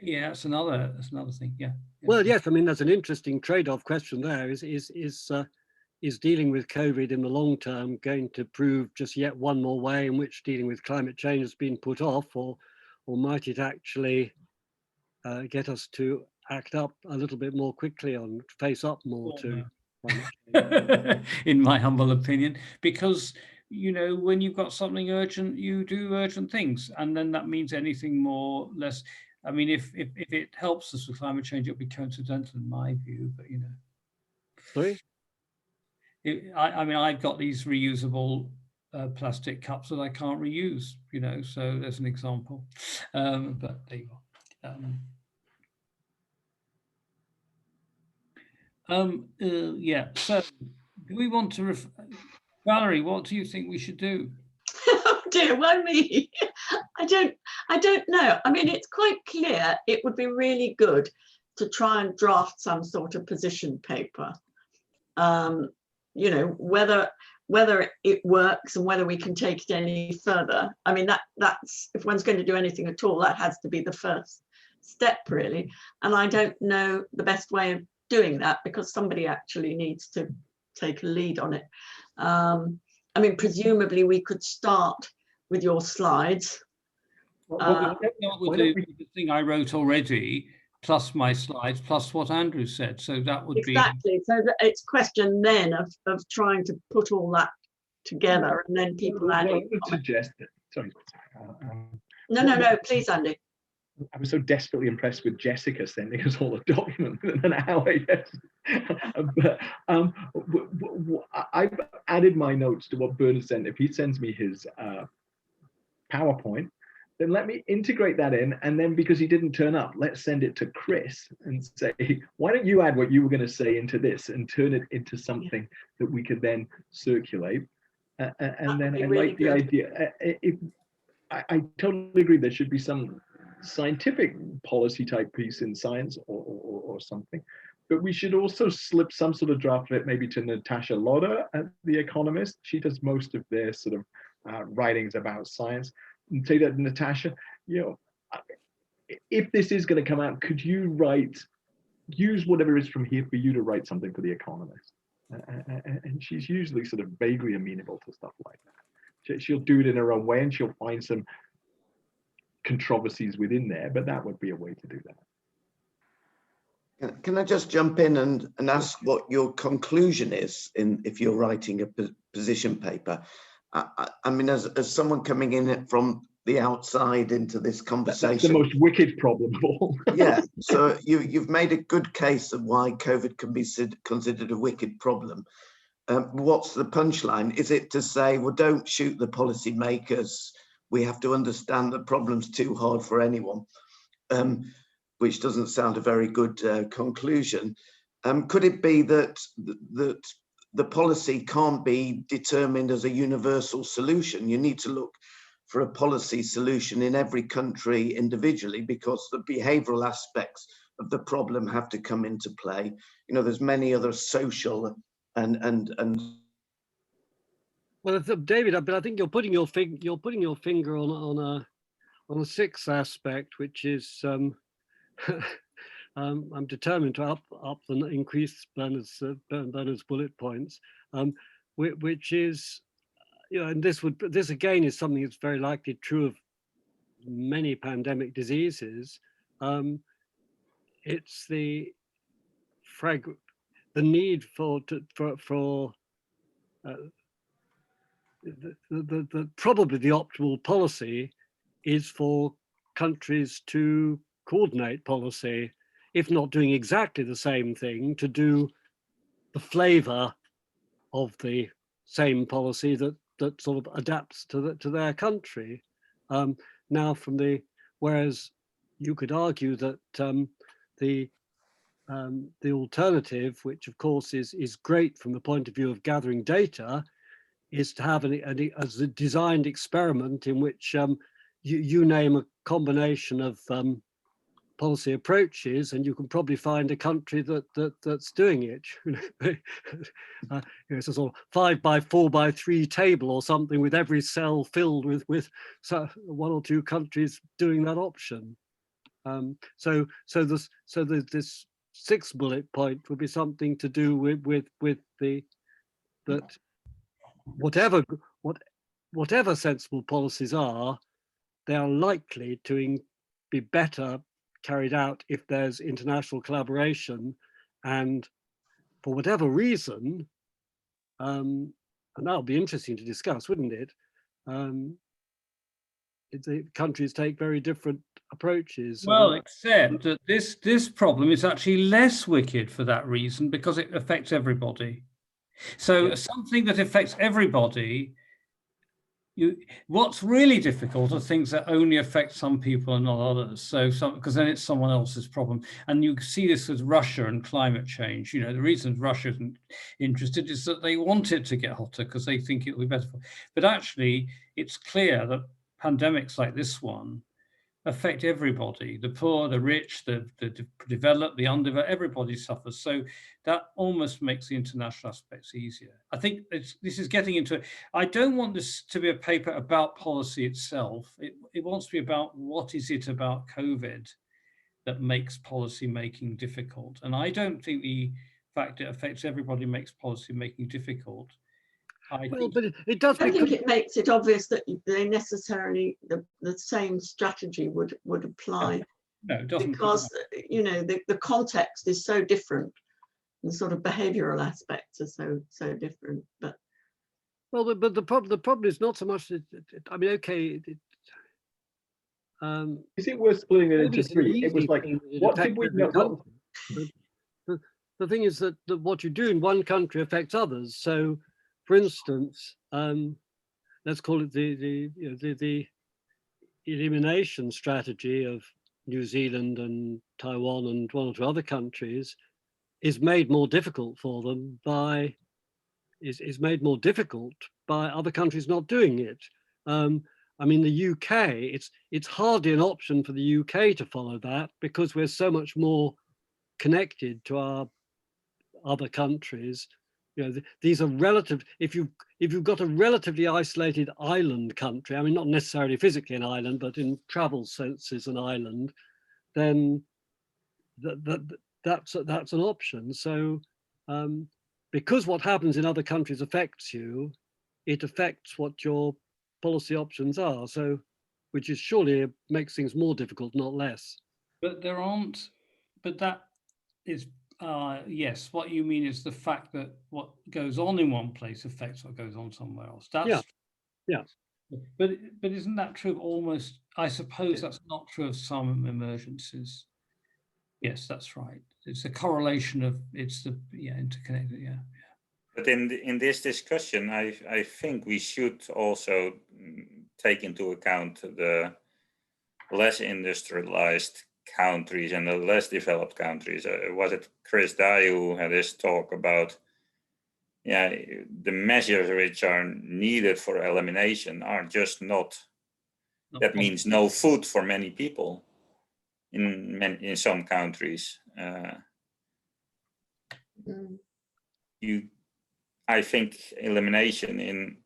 that's another thing. Yeah. Well, yes. I mean, there's an interesting trade-off question there. Is dealing with COVID in the long term going to prove just yet one more way in which dealing with climate change has been put off, or might it actually get us to act up a little bit more quickly on face up more to in my humble opinion, because you know, when you've got something urgent, you do urgent things, and then that means anything more less. I mean, if it helps us with climate change, it'll be coincidental in my view, but you know. Sorry? I mean, I've got these reusable plastic cups that I can't reuse, you know, so there's an example. But there you go. Yeah, so do we want to, Valerie, what do you think we should do? Oh dear, why me? I don't know. I mean, it's quite clear it would be really good to try and draft some sort of position paper. You know, whether it works and whether we can take it any further. I mean, that's if one's going to do anything at all, that has to be the first step, really. And I don't know the best way of doing that, because somebody actually needs to take a lead on it. I mean, presumably we could start with your slides. What we'll do is the thing I wrote already, plus my slides, plus what Andrew said. So that would be exactly. So it's a question then of trying to put all that together, and then people add. I would suggest that. Sorry. No. Please, Andy. I was so desperately impressed with Jessica sending us all the documents in an hour. Yes. But I've added my notes to what Bernard sent. If he sends me his PowerPoint, then let me integrate that in. And then because he didn't turn up, let's send it to Chris and say, why don't you add what you were going to say into this and turn it into something that we could then circulate. And then I like the idea. I totally agree. There should be some scientific policy type piece in Science or something, but we should also slip some sort of draft of it maybe to Natasha Loder at The Economist. She does most of their sort of writings about science, and say that, Natasha, you know, if this is going to come out, could you use whatever is from here for you to write something for The Economist? And she's usually sort of vaguely amenable to stuff like that. She'll do it in her own way, and she'll find some controversies within there, but that would be a way to do that. Can I just jump in and ask what your conclusion is if you're writing a position paper? I mean, as someone coming in from the outside into this conversation. That's the most wicked problem of all. Yeah, so you've made a good case of why COVID can be considered a wicked problem. What's the punchline? Is it to say, well, don't shoot the policymakers, we have to understand the problem's too hard for anyone, which doesn't sound a very good conclusion. Could it be that the policy can't be determined as a universal solution? You need to look for a policy solution in every country individually, because the behavioral aspects of the problem have to come into play. You know, there's many other social and Well, David, but I think you're putting your finger on a sixth aspect, which is I'm determined to increase Bernard's bullet points, which is, you know, and this again is something that's very likely true of many pandemic diseases. It's the need for probably the optimal policy is for countries to coordinate policy, if not doing exactly the same thing, to do the flavor of the same policy that sort of adapts to their country. Now, whereas you could argue that the alternative, which of course is great from the point of view of gathering data, is to have a designed experiment in which you name a combination of policy approaches, and you can probably find a country that's doing it. It's a sort of 5x4x3 table or something, with every cell filled with one or two countries doing that option. So this sixth bullet point would be something to do with that whatever sensible policies are, they are likely to be better carried out if there's international collaboration, and for whatever reason, and that'll be interesting to discuss, wouldn't it? The countries take very different approaches. Well, except that this problem is actually less wicked for that reason, because it affects everybody. So something that affects everybody, what's really difficult are things that only affect some people and not others. So because then it's someone else's problem. And you see this with Russia and climate change. You know, the reason Russia isn't interested is that they want it to get hotter because they think it will be better. But actually, it's clear that pandemics like this one affect everybody, the poor, the rich, the developed, the undeveloped, everybody suffers. So that almost makes the international aspects easier. I think this is getting into, I don't want this to be a paper about policy itself. It wants to be about what is it about COVID that makes policy making difficult. And I don't think the fact it affects everybody makes policy making difficult. But it does. I think it makes it obvious that they necessarily the same strategy would apply. No, it doesn't. Because you know the context is so different, and the sort of behavioural aspects are so different. But the problem is not so much that, I mean, okay. Is it worth splitting it into three? It was like, what did we know? The thing is that what you do in one country affects others. So, for instance, let's call it the elimination strategy of New Zealand and Taiwan and one or two other countries is made more difficult for them by other countries not doing it. I mean, the UK, it's hardly an option for the UK to follow that, because we're so much more connected to our other countries. You know, these are relative. If you've got a relatively isolated island country, I mean, not necessarily physically an island, but in travel senses an island, then that's an option. So because what happens in other countries affects you, it affects what your policy options are. So, which is surely makes things more difficult, not less. But there aren't. But that is yes, what you mean is the fact that what goes on in one place affects what goes on somewhere else. That's Yeah. But isn't that true of almost, I suppose that's not true of some emergencies. Yes, that's right. It's a correlation of, it's the, interconnected, yeah. But in this discussion, I think we should also take into account the less industrialized countries and the less developed countries. Was it Chris Dye who had this talk about, the measures which are needed for elimination are just not. That means no food for many people in some countries. I think elimination in,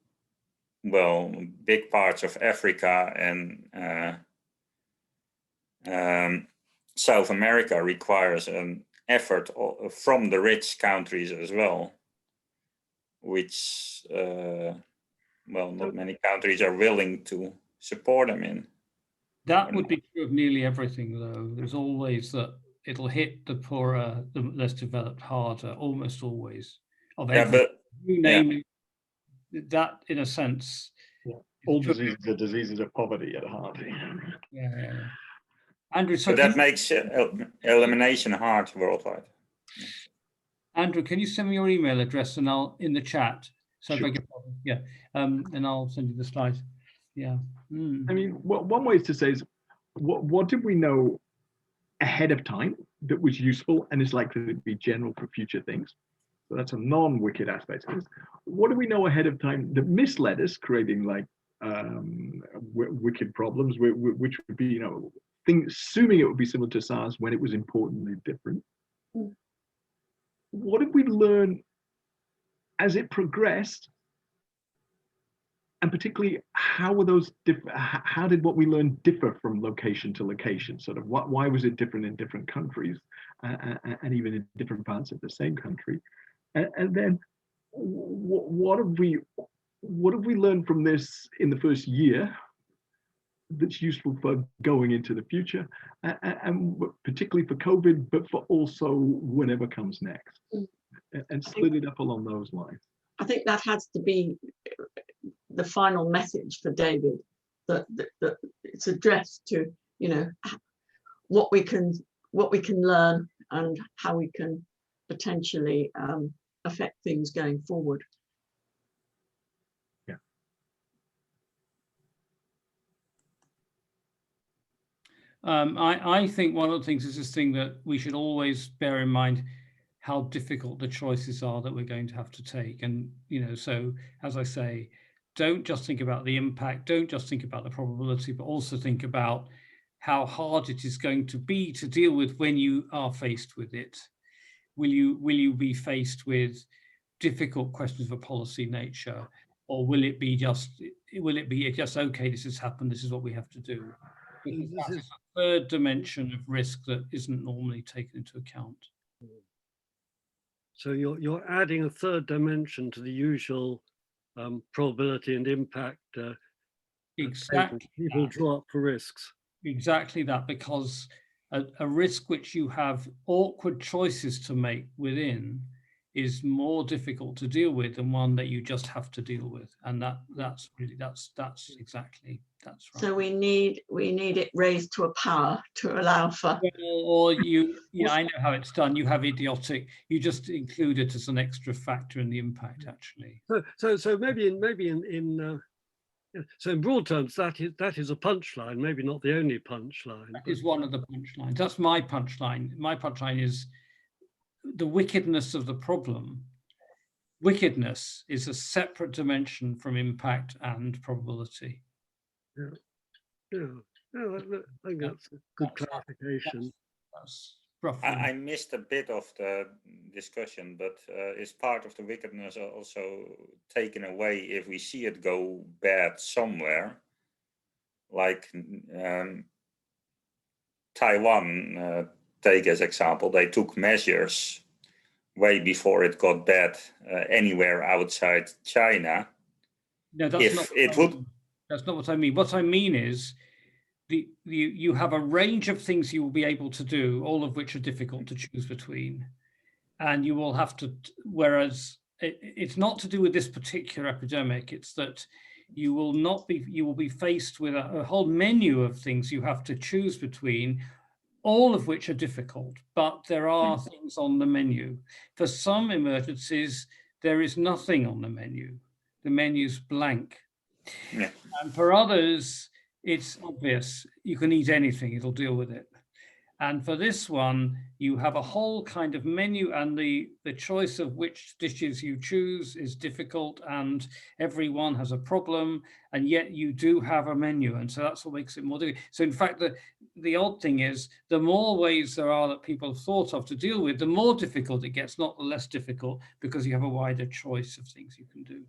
big parts of Africa and South America requires an effort from the rich countries as well, which, not many countries are willing to support them in. That would be true of nearly everything, though. There's always that it'll hit the poorer, the less developed harder, almost always. Of everything. You name it, that in a sense. Yeah. All diseases are diseases of poverty at heart. Yeah. Andrew, so that makes elimination hard worldwide. Andrew, can you send me your email address and I'll in the chat? So Sure. And I'll send you the slides. Yeah. I mean, one way to say is, what did we know ahead of time that was useful and is likely to be general for future things? So that's a non-wicked aspect. What do we know ahead of time that misled us, creating like wicked problems, which would be, things, assuming it would be similar to SARS when it was importantly different. What did we learn as it progressed? And particularly, how were those different? How did what we learned differ from location to location? Sort of why was it different in different countries, and even in different parts of the same country? And then, what have we learned from this in the first year that's useful for going into the future, and particularly for COVID, but for also whatever comes next, and split it up along those lines. I think that has to be the final message for David, that it's addressed to, what we can learn and how we can potentially affect things going forward. Yeah. I think one of the things is this thing that we should always bear in mind how difficult the choices are that we're going to have to take. And, so as I say, don't just think about the impact, don't just think about the probability, but also think about how hard it is going to be to deal with when you are faced with it. Will you be faced with difficult questions of a policy nature, or will it be just okay, this has happened, this is what we have to do? Because that is a third dimension of risk that isn't normally taken into account. So you're adding a third dimension to the usual probability and impact. Exactly. People draw up for risks. Exactly that, because a risk which you have awkward choices to make within is more difficult to deal with than one that you just have to deal with, and that's exactly right. So we need it raised to a power to allow for. Or I know how it's done. You have idiotic. You just include it as an extra factor in the impact, actually. So maybe in so in broad terms, that is a punchline. Maybe not the only punchline. That is one of the punchlines. That's my punchline. My punchline is the wickedness of the problem. Wickedness is a separate dimension from impact and probability. Yeah. I think that's a good clarification. That's roughly. I missed a bit of the discussion, but is part of the wickedness also taken away if we see it go bad somewhere, like Taiwan, take as example, they took measures way before it got bad anywhere outside China. No, that's not what I mean. What I mean is you have a range of things you will be able to do, all of which are difficult to choose between. And you will have to, whereas it's not to do with this particular epidemic, it's that you will be faced with a whole menu of things you have to choose between, all of which are difficult, but there are things on the menu. For some emergencies, there is nothing on the menu. The menu's blank. Yeah. And for others, it's obvious. You can eat anything, it'll deal with it. And for this one, you have a whole kind of menu, and the choice of which dishes you choose is difficult, and everyone has a problem, and yet you do have a menu. And so that's what makes it more difficult. So in fact, the odd thing is, the more ways there are that people have thought of to deal with, the more difficult it gets, not the less difficult, because you have a wider choice of things you can do.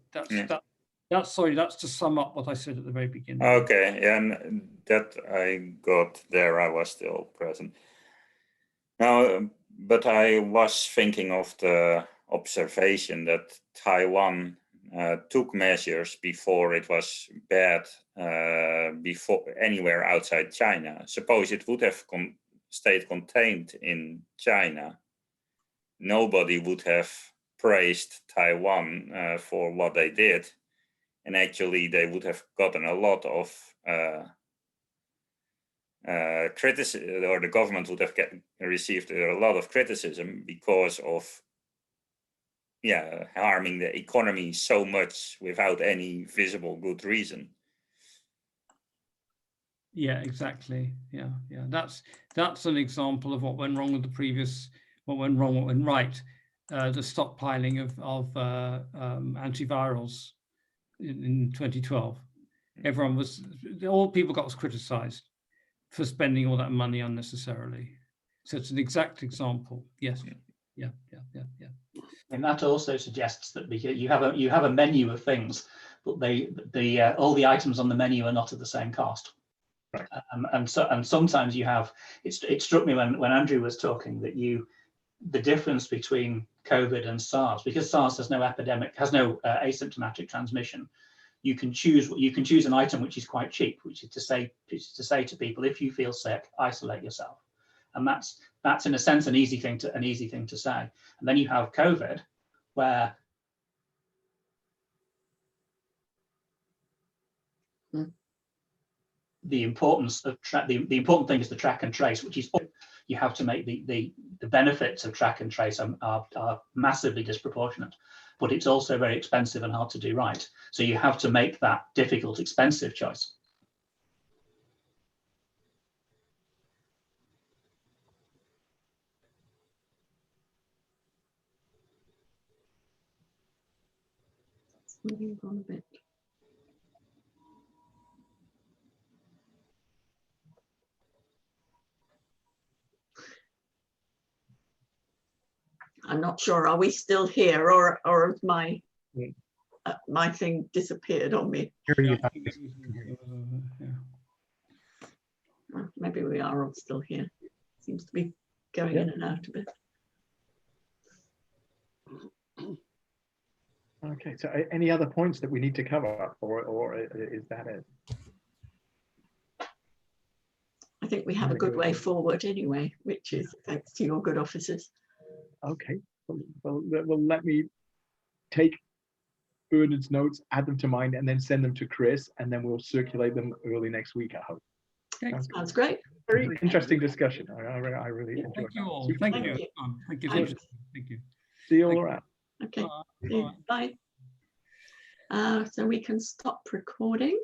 That's to sum up what I said at the very beginning. Okay, and that I got there. I was still present. Now, but I was thinking of the observation that Taiwan took measures before it was bad, before anywhere outside China. Suppose it would have stayed contained in China, nobody would have praised Taiwan for what they did. And actually, they would have gotten a lot of criticism, or the government would have received a lot of criticism because of, harming the economy so much without any visible good reason. Yeah, exactly. Yeah. That's an example of what went wrong with the previous. What went wrong, what went right. The stockpiling of antivirals in 2012. All people got was criticized for spending all that money unnecessarily. So it's an exact example. Yes. Yeah. And that also suggests that because you have a menu of things, but all the items on the menu are not at the same cost. Right. And sometimes you have. It struck me when Andrew was talking that the difference between COVID and SARS, because SARS has no asymptomatic transmission. You can choose an item which is quite cheap, which is to say to people, if you feel sick, isolate yourself, and that's in a sense an easy thing to say. And then you have COVID, where the importance of the important thing is the track and trace, which is you have to make the benefits of track and trace are massively disproportionate, but it's also very expensive and hard to do right. So you have to make that difficult, expensive choice. Moving on a bit. I'm not sure. Are we still here, or has my my thing disappeared on me? Maybe we are all still here. Seems to be going in and out a bit. Okay, so any other points that we need to cover, or is that it? I think we have a good way forward anyway, which is thanks to your good officers. Okay, well, let me take Bernard's notes, add them to mine, and then send them to Chris, and then we'll circulate them early next week, I hope. Sounds great. Very interesting discussion. I really enjoyed it. Thank you all. Super. Thank Thank you. you. Thank you. Thanks. Thank you. See you all around. Okay, Bye. bye. So we can stop recording.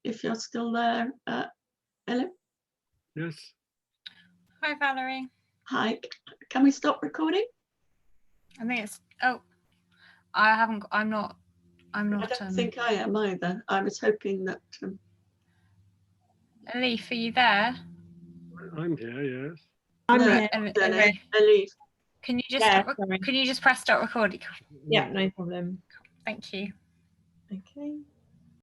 If you're still there, Ellen. Yes. Hi, Valerie. Hi, can we stop recording? I think it's, I haven't, I'm not. I don't think I am either. I was hoping that. Elif, are you there? I'm here, yes. I'm No, here. Elif. Can you just Yeah, sorry. can you just press start recording? Yeah, no problem. Thank you. Okay.